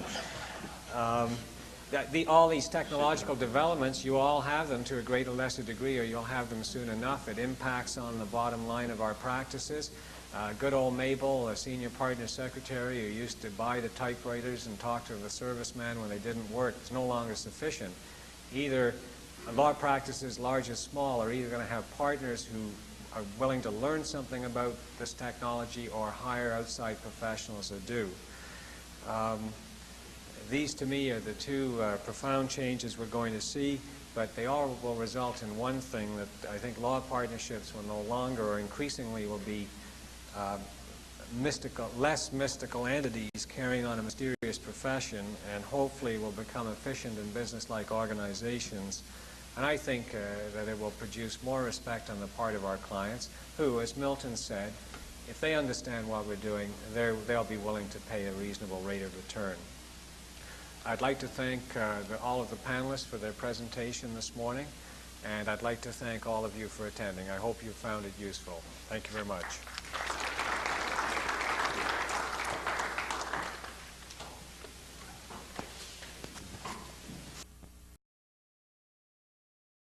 [SPEAKER 1] All these technological developments, you all have them to a greater or lesser degree, or you'll have them soon enough. It impacts on the bottom line of our practices. Good old Mabel, a senior partner secretary who used to buy the typewriters and talk to the serviceman when they didn't work, it's no longer sufficient. Either law practices, large or small, are either going to have partners who are willing to learn something about this technology or hire outside professionals that do. These, to me, are the 2 profound changes we're going to see, but they all will result in one thing, that I think law partnerships will no longer or increasingly will be less mystical entities carrying on a mysterious profession, and hopefully will become efficient and business-like organizations. And I think that it will produce more respect on the part of our clients who, as Milton said, if they understand what we're doing, they'll be willing to pay a reasonable rate of return. I'd like to thank all of the panelists for their presentation this morning, and I'd like to thank all of you for attending. I hope you found it useful. Thank you very much.